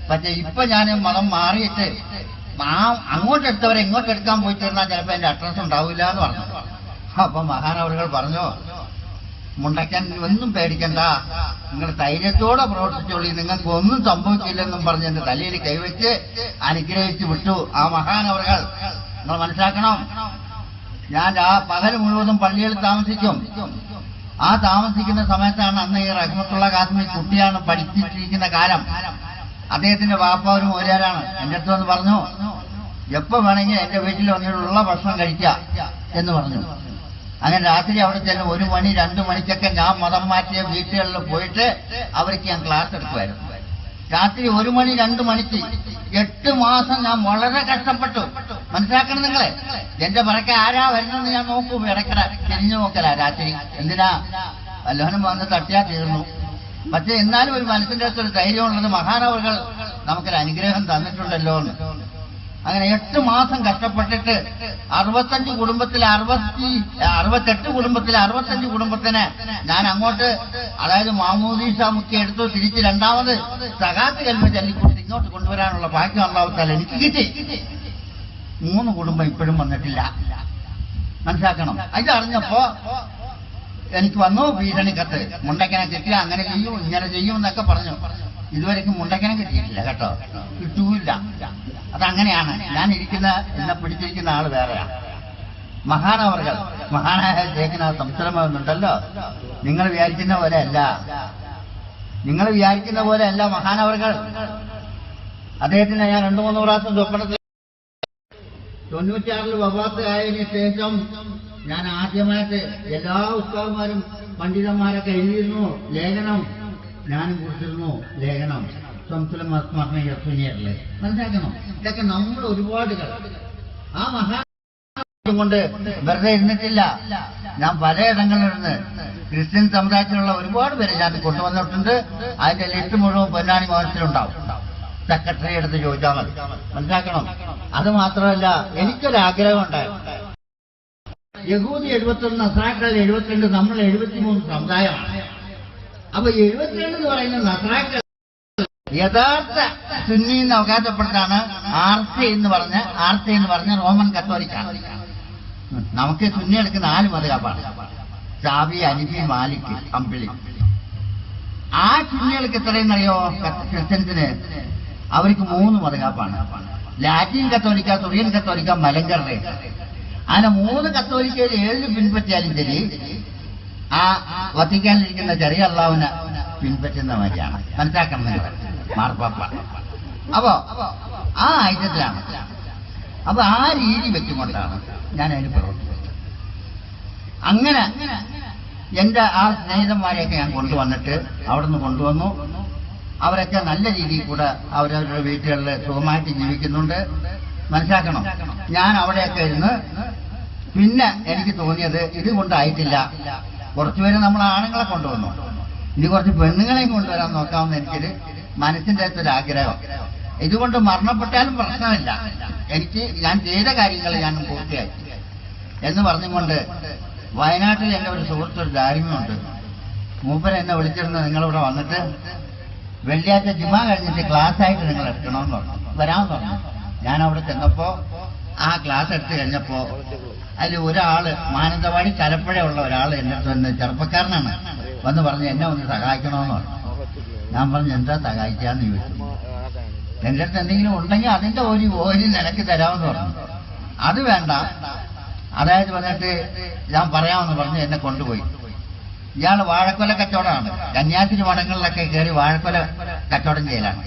പക്ഷെ ഇപ്പൊ ഞാൻ മതം മാറിയിട്ട് അങ്ങോട്ടെടുത്തവരെ ഇങ്ങോട്ടെടുക്കാൻ പോയി തീർന്നാൽ ചിലപ്പോൾ എന്റെ അഡ്രസ് ഉണ്ടാവില്ല എന്ന് പറഞ്ഞു. അപ്പൊ മഹാനവറുകൾ പറഞ്ഞു, മുണ്ടയ്ക്കാൻ ഒന്നും പേടിക്കണ്ട, നിങ്ങൾ ധൈര്യത്തോടെ പ്രവർത്തിച്ചോളി, നിങ്ങൾക്ക് ഒന്നും സംഭവിക്കില്ലെന്നും പറഞ്ഞ് എന്റെ തലയിൽ കൈവച്ച് അനുഗ്രഹിച്ചു വിട്ടു ആ മഹാനവറുകൾ. നിങ്ങൾ മനസ്സിലാക്കണം, ഞാൻ ആ പകൽ മുഴുവതും പള്ളിയിൽ താമസിക്കും. ആ താമസിക്കുന്ന സമയത്താണ് അന്ന് ഈ റഹ്മത്തുള്ള കാസ്മി കുട്ടിയാണ് പഠിപ്പിച്ചിരിക്കുന്ന കാലം. അദ്ദേഹത്തിന്റെ വാപ്പാവരും ഒരാളാണ്. എന്റെ അടുത്ത് വന്ന് പറഞ്ഞു, എപ്പോ വേണമെങ്കിൽ എന്റെ വീട്ടിൽ വന്നിട്ടുള്ള ഭക്ഷണം കഴിക്കാം എന്ന് പറഞ്ഞു. അങ്ങനെ രാത്രി അവിടെ ചെല്ലും 1 മണി 2 മണിക്കൊക്കെ ഞാൻ മതം മാറ്റിയ വീട്ടുകളിൽ പോയിട്ട് അവർക്ക് ഞാൻ ക്ലാസ് എടുക്കുമായിരുന്നു. രാത്രി 1 മണി 2 മണിക്ക് 8 മാസം ഞാൻ വളരെ കഷ്ടപ്പെട്ടു. മനസ്സിലാക്കണം നിങ്ങളെ. എന്റെ പറക്കെ ആരാ വരുന്നെന്ന് ഞാൻ നോക്കും, ഇടയ്ക്കട തിരിഞ്ഞു നോക്കല രാത്രി. എന്തിനാ? വല്ലവനും വന്ന് തട്ടിയാ തീർന്നു. പക്ഷെ എന്നാലും ഒരു മനസ്സിന്റെ അടുത്തൊരു ധൈര്യമുള്ളത് മഹാനവറുകൾ നമുക്കൊരു അനുഗ്രഹം തന്നിട്ടുണ്ടല്ലോ എന്ന്. അങ്ങനെ 8 മാസം കഷ്ടപ്പെട്ടിട്ട് 65 കുടുംബത്തിലെ 68 കുടുംബത്തിലെ 65 കുടുംബത്തിന് ഞാൻ അങ്ങോട്ട്, അതായത് മാമൂദീസ മുക്കി എടുത്തു. തിരിച്ച് രണ്ടാമത് സകാത്ത് കൽമ ചൊല്ലിക്കൂട്ടി ഇങ്ങോട്ട് കൊണ്ടുവരാനുള്ള ഭാഗ്യം അല്ലാഹുത്താല എനിക്ക് കിട്ടി. 3 കുടുംബം ഇപ്പോഴും വന്നിട്ടില്ല. മനസ്സിലാക്കണം. ഇതറിഞ്ഞപ്പോ എനിക്ക് വന്നു ഭീഷണി കത്ത്. മുണ്ടക്കനെ കിട്ടില്ല, അങ്ങനെ ചെയ്യും ഇങ്ങനെ ചെയ്യും എന്നൊക്കെ പറഞ്ഞു. ഇതുവരെയ്ക്കും മുണ്ടക്കനെ കിട്ടിയിട്ടില്ല കേട്ടോ, കിട്ടൂല്ല. അതങ്ങനെയാണ്. ഞാൻ എന്നെ പിടിച്ചിരിക്കുന്ന ആള് വേറെയാണ്. മഹാനവറുകൾ, മഹാനായ ശേഖന സംസാരമുണ്ടല്ലോ, നിങ്ങൾ വിചാരിക്കുന്ന പോലെ അല്ല. നിങ്ങൾ വിചാരിക്കുന്ന പോലെ അല്ല മഹാനവറുകൾ. അദ്ദേഹത്തിന് ഞാൻ 2-3 പ്രാവശ്യം സ്വപ്നത്തിൽ 96 വഫാത്ത് ആയതിനു ശേഷം ഞാൻ ആദ്യമായിട്ട് എല്ലാ ഉസ്താദന്മാരും പണ്ഡിതന്മാരൊക്കെ എഴുതിയിരുന്നു ലേഖനം, ഞാനും കുറിച്ചിരുന്നു ലേഖനം സംസുലം സ്മരണീയല്ലേ. മനസ്സിലാക്കണം. ഇതൊക്കെ നമ്മൾ ഒരുപാട് ആ മഹാ കൊണ്ട് വെറുതെ ഇരുന്നിട്ടില്ല. ഞാൻ പലയിടങ്ങളിലിരുന്ന് ക്രിസ്ത്യൻ സമുദായത്തിലുള്ള ഒരുപാട് പേര് ഞാൻ കൊണ്ടുവന്നിട്ടുണ്ട്. അതിന്റെ ലിസ്റ്റ് മുഴുവൻ പൊന്നാനി മോഹനത്തിലുണ്ടാവും. സെക്രട്ടറി എടുത്ത് ചോദിച്ചാൽ മതി. മനസ്സിലാക്കണം. അത് മാത്രമല്ല, എനിക്കൊരാഗ്രഹം ഉണ്ടായിരുന്നു. യഹൂദി 71, നസ്രാക്കൾ 72, നമ്മൾ 73 സമുദായമാണ്. അപ്പൊ 72 എന്ന് പറയുന്ന നസ്രാക്കൾ യഥാർത്ഥ സുന്നി എന്ന് അവകാശപ്പെടുത്താണ് RC എന്ന് പറഞ്ഞ റോമൻ കത്തോലിക്കാണ്. നമുക്ക് സുന്നി എടുക്കുന്ന 4 മദ്ഹബാണ്: ഷാഫി, ഹനഫി, മാലിക്, ഹംബലി. ആ സുന്നികൾക്ക് എത്രയെന്നറിയോ? ക്രിസ്ത്യൻസിന് അവർക്ക് 3 മദ്ഹബാണ്: ലാറ്റിൻ കത്തോലിക്ക, തുറിയൻ കത്തോലിക്ക, മലങ്കറുടെ. അങ്ങനെ 3 കത്തോലിക്കയിൽ 7 പിൻപറ്റിയാലും ശരി ആ വത്തിക്കാനിരിക്കുന്ന ചെറിയ അള്ളാവിനെ പിൻപറ്റുന്ന മാതിരിയാണ്. മനസ്സിലാക്കണം നിങ്ങൾ മാർപ്പാപ്പ. അപ്പോ ആ ഐക്യത്തിലാണ്. അപ്പൊ ആ രീതി വെച്ചുകൊണ്ടാണ് ഞാൻ അതിന് പ്രവർത്തിച്ചത്. അങ്ങനെ എന്റെ ആ സ്നേഹിതന്മാരെയൊക്കെ ഞാൻ കൊണ്ടുവന്നിട്ട് അവിടെ നിന്ന് കൊണ്ടുവന്നു. അവരൊക്കെ നല്ല രീതിയിൽ കൂടെ അവരവരുടെ വീട്ടുകളിൽ സുഖമായിട്ട് ജീവിക്കുന്നുണ്ട്. മനസ്സിലാക്കണം. ഞാൻ അവിടെയൊക്കെ ഇരുന്ന് പിന്നെ എനിക്ക് തോന്നിയത് ഇതുകൊണ്ടായിട്ടില്ല, കുറച്ചുപേര് നമ്മൾ ആണുങ്ങളെ കൊണ്ടുവന്നു, ഇനി കുറച്ച് പെണ്ണുങ്ങളെയും കൊണ്ടുവരാൻ നോക്കാമെന്ന് എനിക്കൊരു മനസ്സിന്റെ അകത്തൊരാഗ്രഹം. ഇതുകൊണ്ട് മരണപ്പെട്ടാലും പ്രശ്നമില്ല, ഞാൻ ചെയ്ത കാര്യങ്ങൾ ഞാൻ പൂർത്തിയാക്കി എന്ന് പറഞ്ഞുകൊണ്ട് വയനാട്ടിൽ എൻ്റെ ഒരു സുഹൃത്തൊരു ദാരിമ്യമുണ്ട്. മൂപ്പര് എന്നെ വിളിച്ചിരുന്ന നിങ്ങളിവിടെ വന്നിട്ട് വെള്ളിയാഴ്ച ജുമാ കഴിഞ്ഞിട്ട് ക്ലാസ് ആയിട്ട് നിങ്ങൾ എടുക്കണമെന്ന് പറഞ്ഞു, വരാമെന്ന് പറഞ്ഞു. ഞാൻ അവിടെ ചെന്നപ്പോ ആ ക്ലാസ് എടുത്തു കഴിഞ്ഞപ്പോ അതിൽ ഒരാള് മാനന്തവാടി തലപ്പുഴയുള്ള ഒരാൾ എൻ്റെ അടുത്ത് വന്ന്, ചെറുപ്പക്കാരനാണ്, വന്ന് പറഞ്ഞ് എന്നെ ഒന്ന് സഹായിക്കണമെന്ന് പറഞ്ഞു. ഞാൻ പറഞ്ഞു എന്താ സഹായിക്കാന്ന് ചോദിച്ചു. എൻ്റെ അടുത്ത് എന്തെങ്കിലും ഉണ്ടെങ്കിൽ അതിന്റെ ഒരു നിലക്ക് തരാമെന്ന് പറഞ്ഞു. അത് വേണ്ട, അതായത് വന്നിട്ട് ഞാൻ പറയാമെന്ന് പറഞ്ഞ് എന്നെ കൊണ്ടുപോയി. ഇയാൾ വാഴക്കൊല കച്ചവടമാണ്, കന്യാസ്ത്രീ മഠങ്ങളിലൊക്കെ കയറി വാഴക്കൊല കച്ചവടം ചെയ്യലാണ്.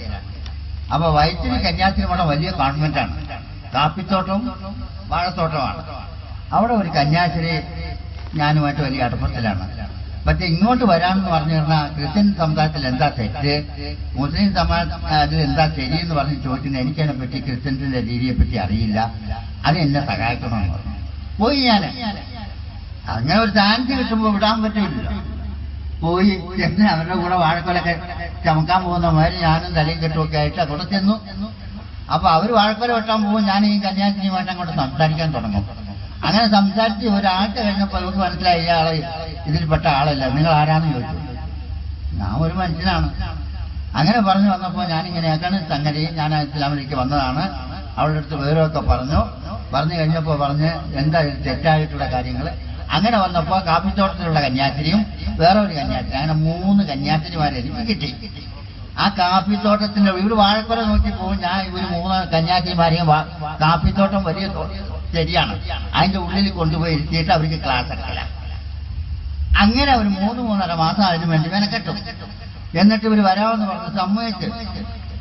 അപ്പൊ വയറ്റിന് കന്യാസ്ത്രീ മഠം വലിയ കോൺവെന്റാണ്, കാപ്പിത്തോട്ടവും വാഴത്തോട്ടമാണ്. അവിടെ ഒരു കന്യാസ്ത്രീ ഞാനുമായിട്ട് വലിയ അടുപ്പത്തിലാണ്. പക്ഷെ ഇങ്ങോട്ട് വരാമെന്ന് പറഞ്ഞിരുന്ന ക്രിസ്ത്യൻ സമുദായത്തിൽ എന്താ തെറ്റ്, മുസ്ലിം സമുദായത്തിൽ എന്താ ശരി എന്ന് പറഞ്ഞ് ചോദിക്കുന്നത് എനിക്കതിനെ പറ്റി ക്രിസ്ത്യൻസിന്റെ രീതിയെ പറ്റി അറിയില്ല, അത് എന്നെ സഹായിക്കണമെന്ന് പറഞ്ഞു. പോയി ഞാൻ അങ്ങനെ ഒരു ചാൻസ് കിട്ടുമ്പോൾ വിടാൻ പറ്റില്ല. പോയി ചെന്ന് അവരുടെ കൂടെ വാഴക്കൊലൊക്കെ ചമക്കാൻ പോകുന്ന മാതിരി ഞാനും തലയും കെട്ടുമൊക്കെ ആയിട്ട് അവിടെ ചെന്നു. അപ്പൊ അവർ വാഴക്കൊല വെട്ടാൻ പോകും, ഞാൻ ഈ കന്യാസ്ത്രീയുമായിട്ട് അങ്ങോട്ട് സംസാരിക്കാൻ തുടങ്ങും. അങ്ങനെ സംസാരിച്ച് ഒരാഴ്ച കഴിഞ്ഞപ്പോൾ അവർക്ക് മനസ്സിലായി ഇയാളെ ഇതിൽപ്പെട്ട ആളല്ല, നിങ്ങൾ ആരാന്ന് ചോദിച്ചു. ഞാൻ ഒരു മനുഷ്യനാണ്. അങ്ങനെ പറഞ്ഞു വന്നപ്പോൾ ഞാനിങ്ങനെയാക്കാണ് സംഗതി, ഞാൻ ഇസ്ലാമിലേക്ക് വന്നതാണ്, അവളുടെ അടുത്ത് വിവരമൊക്കെ പറഞ്ഞു കഴിഞ്ഞപ്പോൾ പറഞ്ഞ് എന്താ തെറ്റായിട്ടുള്ള കാര്യങ്ങൾ. അങ്ങനെ വന്നപ്പോൾ കാപ്പിത്തോട്ടത്തിലുള്ള കന്യാസ്ത്രീയും വേറെ ഒരു കന്യാസ്ത്രീ, അങ്ങനെ 3 കന്യാസ്ത്രീമാരെ എനിക്ക് കിട്ടി. ആ കാപ്പിത്തോട്ടത്തിന്റെ ഇവര് വാഴക്കൊല നോക്കി പോകും, ഞാൻ ഇവര് 3 കന്യാസ്ത്രീമാരെയും കാപ്പിത്തോട്ടം വലിയ ശരിയാണ്, അതിന്റെ ഉള്ളിൽ കൊണ്ടുപോയി ഇരുത്തിയിട്ട് അവർക്ക് ക്ലാസ് എടുക്കില്ല. അങ്ങനെ ഒരു 3-3.5 മാസം അതിനു വേണ്ടി മെനക്കെട്ടു. എന്നിട്ട് ഇവർ വരാമെന്ന് പറഞ്ഞ് സമ്മതിച്ച്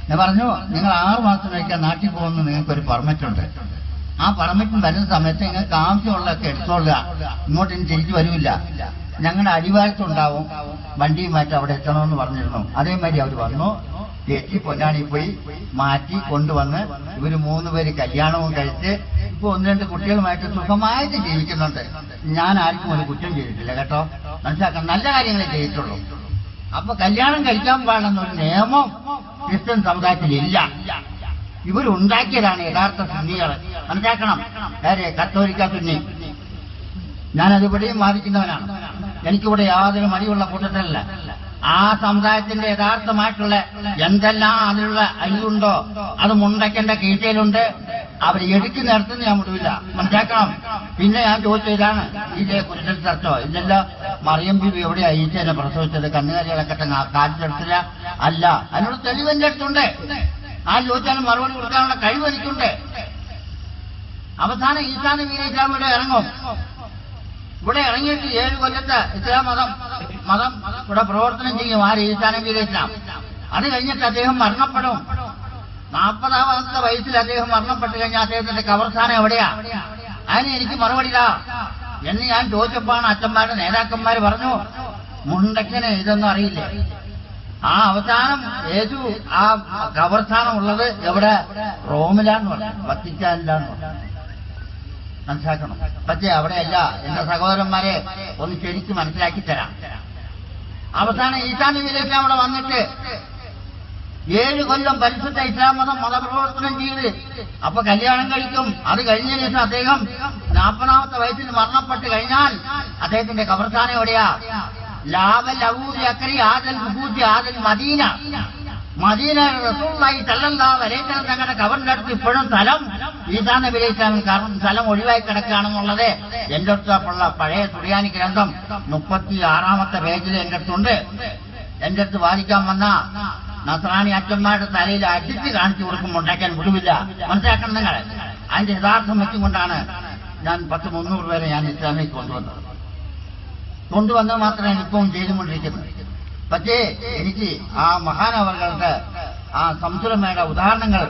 ഞാൻ പറഞ്ഞു, നിങ്ങൾ 6 മാസം കഴിക്കാൻ നാട്ടിൽ പോകുന്ന നിങ്ങൾക്കൊരു പെർമിറ്റ് ഉണ്ട്, ആ പെർമിറ്റ് വരുന്ന സമയത്ത് നിങ്ങൾക്ക് ആവശ്യമുള്ളതൊക്കെ എടുത്തോളുക, ഇങ്ങോട്ട് ഇനി തിരിച്ചു വരില്ല, ഞങ്ങളുടെ അടിവാരത്തുണ്ടാവും, വണ്ടിയുമായിട്ട് അവിടെ എത്തണമെന്ന് പറഞ്ഞിരുന്നു. അതേമാതിരി അവർ വന്നു, ചേച്ചി പൊന്നാണി പോയി മാറ്റി കൊണ്ടുവന്ന് ഇവര് 3 പേര് കല്യാണവും കഴിച്ച് ഇപ്പൊ 1-2 കുട്ടികളുമായിട്ട് സുഖമായിട്ട് ജീവിക്കുന്നുണ്ട്. ഞാൻ ആർക്കും ഒരു കുറ്റം ചെയ്തിട്ടില്ല കേട്ടോ, മനസ്സിലാക്കണം, നല്ല കാര്യങ്ങളെ ചെയ്തിട്ടുള്ളൂ. അപ്പൊ കല്യാണം കഴിക്കാൻ പാടുന്നൊരു നിയമം ക്രിസ്ത്യൻ സമുദായത്തിലില്ല, ഇവരുണ്ടാക്കിയതാണ് യഥാർത്ഥ സുന്നികൾ, മനസ്സിലാക്കണം. കത്തോലിക്ക സുന്നി, ഞാനതിവിടെയും വാദിക്കുന്നവനാണ്, എനിക്കിവിടെ യാതൊരു മടിയുള്ള കൂട്ടത്തിലല്ല. ആ സമുദായത്തിന്റെ യഥാർത്ഥമായിട്ടുള്ള എന്തെല്ലാം അതിലുള്ള അരിവുണ്ടോ അത് മുണ്ടയ്ക്കന്റെ കീഴ്ചയിലുണ്ട്, അവർ എടുക്കുന്നിടത്തുനിന്ന് ഞാൻ വിടില്ല, മനസ്സിലാക്കണം. പിന്നെ ഞാൻ ചോദിച്ചതാണ് ഇതേ കുരിശൽ ചർച്ചോ ഇല്ലല്ലോ, മറിയം ബീബി എവിടെയാ ഈച്ചേനെ പ്രസവിച്ചത്, കന്നുകാലികളൊക്കെ കാറ്റിലെടുത്തില്ല, അല്ല, അതിനോട് തെളിവെന്റെ അടുത്തുണ്ട്. ആ ചോദിച്ചാലും മറുപടി കൊടുക്കാനുള്ള കഴിവ് എനിക്കുണ്ട്. അവസാനം ഈസാ നബി അലൈഹി ഇസ്ലാം ഇവിടെ ഇറങ്ങും. ഇവിടെ ഇറങ്ങിയിട്ട് 7 കൊല്ലത്തെ ഇസ്ലാം മതം ഇവിടെ പ്രവർത്തനം ചെയ്യും. ആര്? ഈസാ നബി അലൈഹി ഇസ്ലാം. അത് കഴിഞ്ഞിട്ട് അദ്ദേഹം മരണപ്പെടും. 40-ാമത്തെ വയസ്സിൽ അദ്ദേഹം മരണപ്പെട്ടു കഴിഞ്ഞാൽ അദ്ദേഹത്തിന്റെ കബർസ്ഥാനം എവിടെയാ? അതിന് എനിക്ക് മറുപടി ഇതാ എന്ന് ഞാൻ ചോദിച്ചപ്പോഴാണ് അച്ഛന്മാരുടെ നേതാക്കന്മാർ പറഞ്ഞു, മുണ്ടക്കന് ഇതൊന്നും അറിയില്ലേ. ആ അവസാനം യേശു ആ കബർസ്ഥാനം ഉള്ളത് എവിടെ? റോമിലാന്ന് പറഞ്ഞു, വത്തിക്കാനില്ലാന്ന് പറഞ്ഞു, മനസ്സിലാക്കണം. പക്ഷേ അവിടെയല്ല. എന്റെ സഹോദരന്മാരെ ഒന്ന് ശരിക്കും മനസ്സിലാക്കി തരാം. അവസാനം ഈസാ നബി അലൈഹി ഇസ്ലാം അവിടെ വന്നിട്ട് 7 കൊല്ലം പരിശുദ്ധ ഇസ്ലാം മതപ്രവർത്തനം ചെയ്ത് അപ്പൊ കല്യാണം കഴിക്കും. അത് കഴിഞ്ഞതിന് ശേഷം അദ്ദേഹം 40-ാമത്തെ വയസ്സിൽ മരണപ്പെട്ട് കഴിഞ്ഞാൽ അദ്ദേഹത്തിന്റെ കബർസ്ഥാനം എവിടെയാ? ലാവൽ അബൂദി അക്കരി ആദൽ ബുബൂദി ആദൽ മദീന. മദീന റസൂലുള്ളാഹി സ്വല്ലല്ലാഹു അലൈഹി വസല്ലം തങ്ങളുടെ കബറിന്റെ അടുത്ത് ഇപ്പോഴും സ്ഥലം ഈസാ നബി അലൈഹി ഇസ്ലാമിന് കാരണം സ്ഥലം ഒഴിവായി കിടക്കുകയാണെന്നുള്ളത് എന്റെ അടുത്തുള്ള പഴയ സുറിയാനി ഗ്രന്ഥം 36-ാമത്തെ പേജിൽ എന്റെ അടുത്തുണ്ട്. എന്റെ അടുത്ത് വാദിക്കാൻ വന്ന നസ്രാണി അച്ഛന്മാരുടെ തലയിൽ അടിച്ച് കാണിച്ചു കൊടുക്കും, ഉണ്ടാക്കാൻ വിടുവില്ല, മനസ്സിലാക്കണം നിങ്ങൾ. അതിന്റെ യഥാർത്ഥം വെച്ചുകൊണ്ടാണ് ഞാൻ 10-300 പേരെ ഞാൻ ഇസ്ലാമിലേക്ക് കൊണ്ടുവന്നത് മാത്രമാണ് ഇപ്പം ചെയ്തുകൊണ്ടിരിക്കുന്നത്. പക്ഷേ എനിക്ക് ആ മഹാനവറുകളുടെ ആ സംസുലമയുടെ ഉദാഹരണങ്ങൾ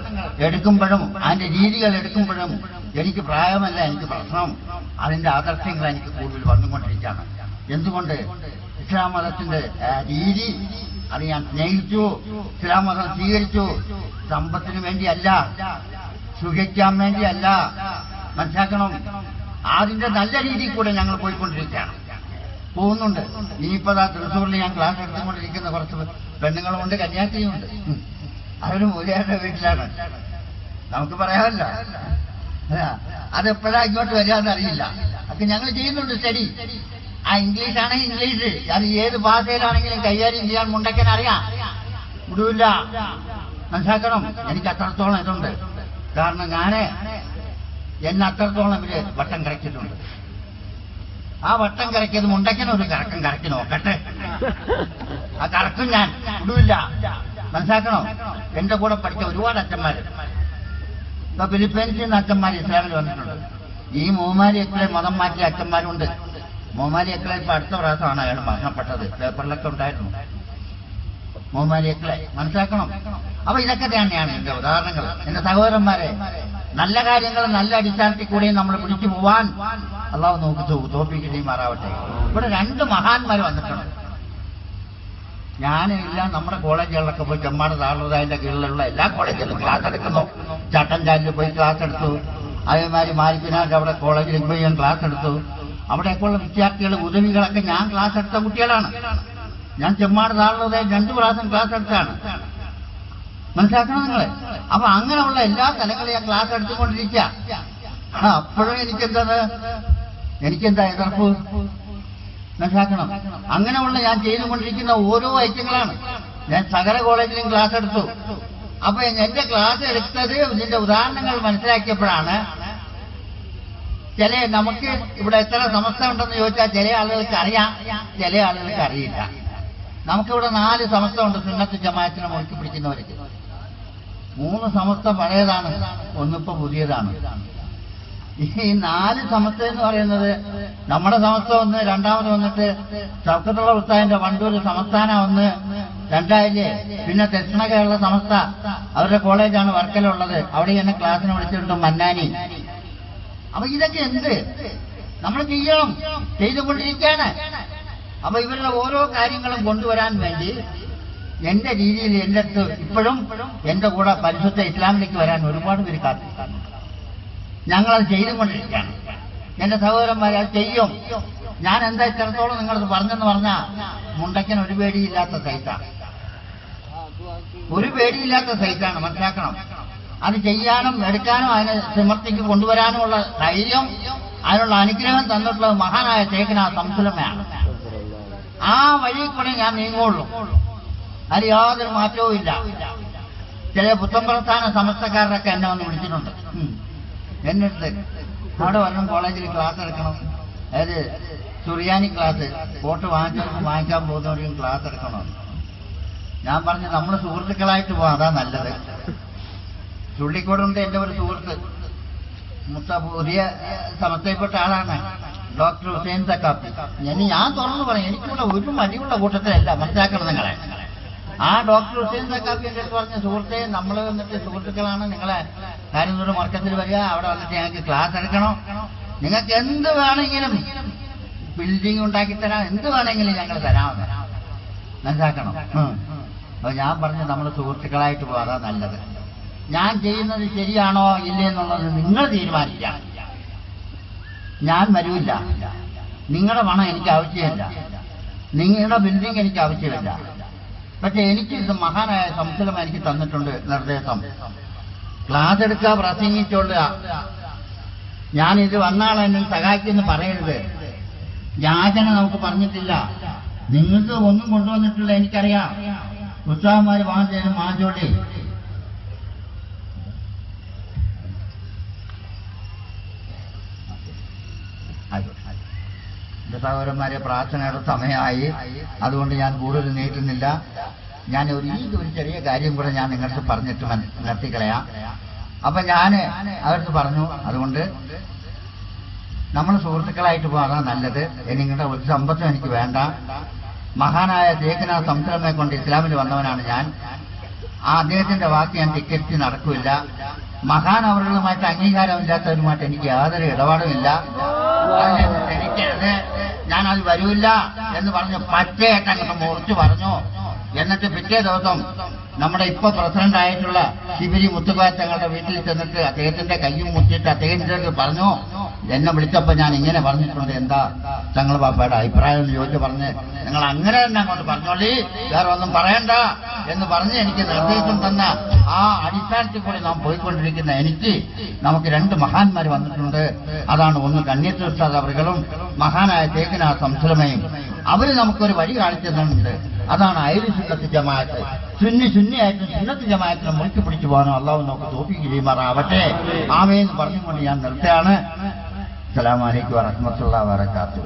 എടുക്കുമ്പോഴും അതിന്റെ രീതികൾ എടുക്കുമ്പോഴും എനിക്ക് പ്രായമല്ല എനിക്ക് പ്രശ്നം, അതിന്റെ ആദർശങ്ങൾ എനിക്ക് കൂടുതൽ വന്നുകൊണ്ടിരിക്കുകയാണ്. എന്തുകൊണ്ട്? ഇസ്ലാം മതത്തിന്റെ രീതി അത് ഞാൻ സ്നേഹിച്ചു, ഇസ്ലാം മതം സ്വീകരിച്ചു. സമ്പത്തിന് വേണ്ടിയല്ല, സുഖിക്കാൻ വേണ്ടിയല്ല, മനസ്സിലാക്കണം. അതിന്റെ നല്ല രീതിയിൽ കൂടെ ഞങ്ങൾ പോയിക്കൊണ്ടിരിക്കുകയാണ്, പോകുന്നുണ്ട്. ഇനിയിപ്പോ തൃശ്ശൂരിൽ ഞാൻ ക്ലാസ് എടുത്തുകൊണ്ടിരിക്കുന്ന കുറച്ച് പെണ്ണുങ്ങളുമുണ്ട്, കന്യാസ്ത്രീയുമുണ്ട്. അവര് മൂലയാരുടെ വീട്ടിലാണ്, നമുക്ക് പറയാമല്ല. അതെപ്പോഴാ ഇങ്ങോട്ട് വരികയെന്ന് അറിയില്ല. അത് ഞങ്ങൾ ചെയ്യുന്നുണ്ട് സ്റ്റഡി. ആ ഇംഗ്ലീഷ് ആണെങ്കിൽ ഇംഗ്ലീഷ്, അത് ഏത് ഭാഷയിലാണെങ്കിലും കൈകാര്യം ചെയ്യാൻ മുണ്ടയ്ക്കാൻ അറിയാം, വിടൂല്ല, മനസ്സിലാക്കണം. എനിക്ക് അത്രത്തോളം ഇതുണ്ട്. കാരണം എന്നെ അത്രത്തോളം ഇവര് വട്ടം കറക്കിയിട്ടുണ്ട്. ആ വട്ടം കറക്കിയത് മുണ്ടയ്ക്കൻ ഒരു കറക്കം കറക്കി നോക്കട്ടെ, ആ കറക്കും ഞാൻ വിടൂല്ല, മനസ്സിലാക്കണോ. എന്റെ കൂടെ പഠിച്ച ഒരുപാട് അച്ഛന്മാര്, ഇപ്പൊ ഫിലിപ്പീൻസിൽ നിന്ന് അച്ഛന്മാർ ഇസ്ലാമിൽ വന്നിട്ടുണ്ട്. ഈ മൂമാരി എക്കളെ മതം മാറ്റിയ അച്ഛന്മാരുണ്ട്. മൂമാരി എക്കളെ ഇപ്പൊ അടുത്ത പ്രാവശ്യമാണ് അയാൾ മരണപ്പെട്ടത്, പേപ്പറിലൊക്കെ ഉണ്ടായിരുന്നു മൂമാരി എക്കളെ, മനസ്സിലാക്കണം. അപ്പൊ ഇതൊക്കെ തന്നെയാണ് എന്റെ ഉദാഹരണങ്ങൾ. എന്റെ സഹോദരന്മാരെ, നല്ല കാര്യങ്ങൾ നല്ല അടിസ്ഥാനത്തിൽ കൂടെ നമ്മൾ പിടിച്ചു പോവാൻ അള്ളാഹു നമുക്ക് തോപ്പിക്കുമാറാവട്ടെ. ഇവിടെ 2 മഹാന്മാർ വന്നിട്ടുണ്ട്. ഞാനില്ല, നമ്മുടെ കോളേജുകളിലൊക്കെ പോയി ചെമ്മാട് താളുതായതിന്റെ കീഴിലുള്ള എല്ലാ കോളേജിലും ക്ലാസ് എടുക്കുന്നു. ചട്ടൻചാലിൽ പോയി ക്ലാസ് എടുത്തു. അതേമാതിരി മാരിപ്പിനാന്റെ അവിടെ കോളേജിൽ പോയി ഞാൻ ക്ലാസ് എടുത്തു. അവിടെയൊക്കെയുള്ള വിദ്യാർത്ഥികൾ ഉദവികളൊക്കെ ഞാൻ ക്ലാസ് എടുത്ത കുട്ടികളാണ്. ഞാൻ ചെമ്മാട് താളുതായ 2 പ്രാവശ്യം ക്ലാസ് എടുത്താണ്, മനസ്സിലാക്കണം നിങ്ങളെ. അപ്പൊ അങ്ങനെയുള്ള എല്ലാ സ്ഥലങ്ങളും ഞാൻ ക്ലാസ് എടുത്തുകൊണ്ടിരിക്കുക. അപ്പോഴും എനിക്കെന്താ എതിർപ്പ്, മനസ്സിലാക്കണം. അങ്ങനെയുള്ള ഞാൻ ചെയ്തുകൊണ്ടിരിക്കുന്ന ഓരോ ഐറ്റങ്ങളാണ്. ഞാൻ സകല കോളേജിലും ക്ലാസ് എടുത്തു. അപ്പൊ എന്റെ ക്ലാസ് എടുത്തത് ഇതിന്റെ ഉദാഹരണങ്ങൾ മനസ്സിലാക്കിയപ്പോഴാണ്. നമുക്ക് ഇവിടെ എത്ര സമസ്ത ഉണ്ടെന്ന് ചോദിച്ചാൽ ചില ആളുകൾക്ക് അറിയാം, ചില ആളുകൾക്ക് അറിയില്ല. നമുക്കിവിടെ 4 സമസ്ത ഉണ്ട് സുന്നത്ത് ജമാഅത്തിനെ മുറുക്കി പിടിക്കുന്നവർക്ക്. 3 സമസ്ത പഴയതാണ്, ഒന്നിപ്പോ പുതിയതാണ്. ഈ 4 സമസ്ത എന്ന് പറയുന്നത് നമ്മുടെ സമസ്ത ഒന്ന്, രണ്ടാമത് വന്നിട്ട് ഷൗക്കത്തുള്ള ഉസ്താദിന്റെ വണ്ടൂർ സംസ്ഥാനം ഒന്ന്, രണ്ടായില്ലേ. പിന്നെ ദക്ഷിണ കേരള സമസ്ത, അവരുടെ കോളേജാണ് വർക്കലുള്ളത്, അവിടെ എന്നെ ക്ലാസ്സിന് വിളിച്ചിട്ടുണ്ട് മന്നാനി. അപ്പൊ ഇതൊക്കെ എന്ത് നമ്മൾ ചെയ്യണം, ചെയ്തുകൊണ്ടിരിക്കുകയാണ്. അപ്പൊ ഇവരുടെ ഓരോ കാര്യങ്ങളും കൊണ്ടുവരാൻ വേണ്ടി എന്റെ രീതിയിൽ എന്റെ അടുത്ത് ഇപ്പോഴും എന്റെ കൂടെ പരിശുദ്ധ ഇസ്ലാമിലേക്ക് വരാൻ ഒരുപാട് പേര് കാത്തിരിക്കുന്നു. ഞങ്ങളത് ചെയ്തുകൊണ്ടിരിക്കുകയാണ്. എന്റെ സഹോദരന്മാരെ, അത് ചെയ്യും. ഞാൻ എന്താ ഇത്രത്തോളം നിങ്ങളത് പറഞ്ഞെന്ന് പറഞ്ഞാൽ, മുണ്ടയ്ക്കൻ ഒരു പേടിയില്ലാത്ത സൈറ്റാണ്, ഒരു പേടിയില്ലാത്ത സൈറ്റാണ്, മനസ്സിലാക്കണം. അത് ചെയ്യാനും എടുക്കാനും അതിനെ സമർത്ഥിക്ക് കൊണ്ടുവരാനുമുള്ള ധൈര്യം, അതിനുള്ള അനുഗ്രഹം തന്നിട്ടുള്ളത് മഹാനായ ശൈഖുനാ സംസുലമയാണ്. ആ വഴി കൂടെ ഞാൻ നീങ്ങുള്ളൂ, അതിൽ യാതൊരു മാറ്റവും ഇല്ല. ചില പുത്തമ്പറസ്ഥാന സമസ്തക്കാരൊക്കെ എന്നെ വന്ന് വിളിച്ചിട്ടുണ്ട്. എന്നെ അടുത്ത് അവിടെ വരണം, കോളേജിൽ ക്ലാസ് എടുക്കണം, അതായത് സുറിയാനി ക്ലാസ്, വോട്ട് വാങ്ങിക്കാൻ പോകുന്നവരെയും ക്ലാസ് എടുക്കണം. ഞാൻ പറഞ്ഞു, നമ്മൾ സുഹൃത്തുക്കളായിട്ട് പോകാം, അതാ നല്ലത്. ചുള്ളിക്കോടുണ്ട് എന്റെ ഒരു സുഹൃത്ത്, പുതിയ സമസ്തയിൽപ്പെട്ട ആളാണ്, ഡോക്ടർ ഹുസൈൻ സക്കാഫി. ഞാൻ തുറന്നു പറയും, എനിക്കിവിടെ ഒരു മടിയുള്ള കൂട്ടത്തിലല്ല, മനസ്സിലാക്കണം നിങ്ങളെ. ആ ഡോക്ടർ ഹുസൈൻ സക്കാഫി എന്റെ അടുത്ത് പറഞ്ഞ, സുഹൃത്തെ, നമ്മൾ വന്നിട്ട് സുഹൃത്തുക്കളാണ്, നിങ്ങളെ കാര്യന്നൂർ മർക്കത്തിൽ വരിക, അവിടെ വന്നിട്ട് ഞങ്ങൾക്ക് ക്ലാസ് എടുക്കണം, നിങ്ങൾക്ക് എന്ത് വേണമെങ്കിലും ബിൽഡിംഗ് ഉണ്ടാക്കിത്തരാം, എന്ത് വേണമെങ്കിലും ഞങ്ങൾ തരാമെന്ന്, മനസ്സിലാക്കണം. അപ്പൊ ഞാൻ പറഞ്ഞു, നമ്മൾ സുഹൃത്തുക്കളായിട്ട് പോകാതാ നല്ലത്. ഞാൻ ചെയ്യുന്നത് ശരിയാണോ ഇല്ലെന്നുള്ളത് നിങ്ങൾ തീരുമാനിക്കാം. ഞാൻ വരൂല്ല, നിങ്ങളുടെ പണം എനിക്ക് ആവശ്യമില്ല, നിങ്ങളുടെ ബിൽഡിംഗ് എനിക്ക് ആവശ്യമില്ല. പക്ഷെ എനിക്ക് ഇത് മഹാനായ സംസുലം എനിക്ക് തന്നിട്ടുണ്ട് നിർദ്ദേശം, ക്ലാസ് എടുക്കുക, പ്രസംഗിച്ചോളുക. ഞാനിത് വന്നാൾ എന്നെ സഹായിക്കുമെന്ന് പറയരുത്. യാചന നമുക്ക് പറഞ്ഞിട്ടില്ല, നിങ്ങൾക്ക് ഒന്നും കൊണ്ടുവന്നിട്ടില്ല, എനിക്കറിയാം. ഉത്സാഹന്മാര് വാങ്ങിച്ചതിന് മാഞ്ചോളി എന്റെ സഹോദരന്മാരെ, പ്രാർത്ഥനയുടെ സമയമായി, അതുകൊണ്ട് ഞാൻ കൂടുതൽ നീട്ടുന്നില്ല. ഞാൻ ഒരു ചെറിയ കാര്യം കൂടെ ഞാൻ നിങ്ങൾക്ക് പറഞ്ഞിട്ട് നിർത്തിക്കളയാം. അപ്പൊ ഞാൻ അവർക്ക് പറഞ്ഞു, അതുകൊണ്ട് നമ്മൾ സുഹൃത്തുക്കളായിട്ട് പോകാൻ നല്ലത്. നിങ്ങളുടെ ഒരു സമ്പത്തും എനിക്ക് വേണ്ട. മഹാനായ ഷേഖുന സംസലമെ കൊണ്ട് ഇസ്ലാമിൽ വന്നവനാണ് ഞാൻ. അദ്ദേഹത്തിന്റെ വാക്ക് ഞാൻ ധിക്കരിച്ച് നടക്കില്ല. മഹാൻ അവர்களுമായിട്ട് അംഗീകാരമില്ലാത്തവരുമായിട്ട് എനിക്ക് യാതൊരു ഇടപാടുമില്ല. ക്ഷണിക്കരുത്, ഞാനത് വരൂല്ല എന്ന് പറഞ്ഞ് പച്ചയായിട്ട് അങ്ങോട്ട് മുറിച്ചു പറഞ്ഞു. എന്നിട്ട് പിറ്റേ ദിവസം നമ്മുടെ ഇപ്പൊ പ്രസിഡന്റ് ആയിട്ടുള്ള ശിബിരി മുത്തുകോയ തങ്ങളുടെ വീട്ടിൽ ചെന്നിട്ട് അദ്ദേഹത്തിന്റെ കയ്യും മുറ്റിയിട്ട് അദ്ദേഹത്തിലേക്ക് പറഞ്ഞു, എന്നെ വിളിച്ചപ്പോ ഞാൻ ഇങ്ങനെ പറഞ്ഞിട്ടുണ്ട്, എന്താ തങ്ങൾ പാപ്പയുടെ അഭിപ്രായം എന്ന് ചോദിച്ചു പറഞ്ഞ് നിങ്ങൾ അങ്ങനെ തന്നെ അങ്ങോട്ട് പറഞ്ഞോളി, വേറെ ഒന്നും പറയണ്ട എന്ന് പറഞ്ഞ് എനിക്ക് നിർദ്ദേശം തന്ന ആ അടിസ്ഥാനത്തിൽ കൂടി നാം പോയിക്കൊണ്ടിരിക്കുന്ന എനിക്ക് നമുക്ക് രണ്ട് മഹാന്മാർ വന്നിട്ടുണ്ട്. അതാണ് ഒന്ന് കണ്ണിയത്ത് ഉസ്താദ് അവറുകളും മഹാനായ ഷേഖുന സംസലമയും. അവര് നമുക്കൊരു വഴി കാണിച്ചു തന്നിട്ടുണ്ട്. അതാണ് അഹ്ലു സുന്നത്ത് ജമാഅത്ത്. സുന്നിയായിട്ടും സുന്നത്ത് ജമാഅത്തിനെ മുറുക്കി പിടിച്ചു പോകാനോ അള്ളാഹു നമുക്ക് തൗഫീഖ് ചെയ്യുമാറാവട്ടെ. ആമീൻ പറഞ്ഞുകൊണ്ട് ഞാൻ നിർത്തുകയാണ്. അസ്സലാമു അലൈക്കും വറഹ്മത്തുള്ളാഹി വബറകാതുഹു.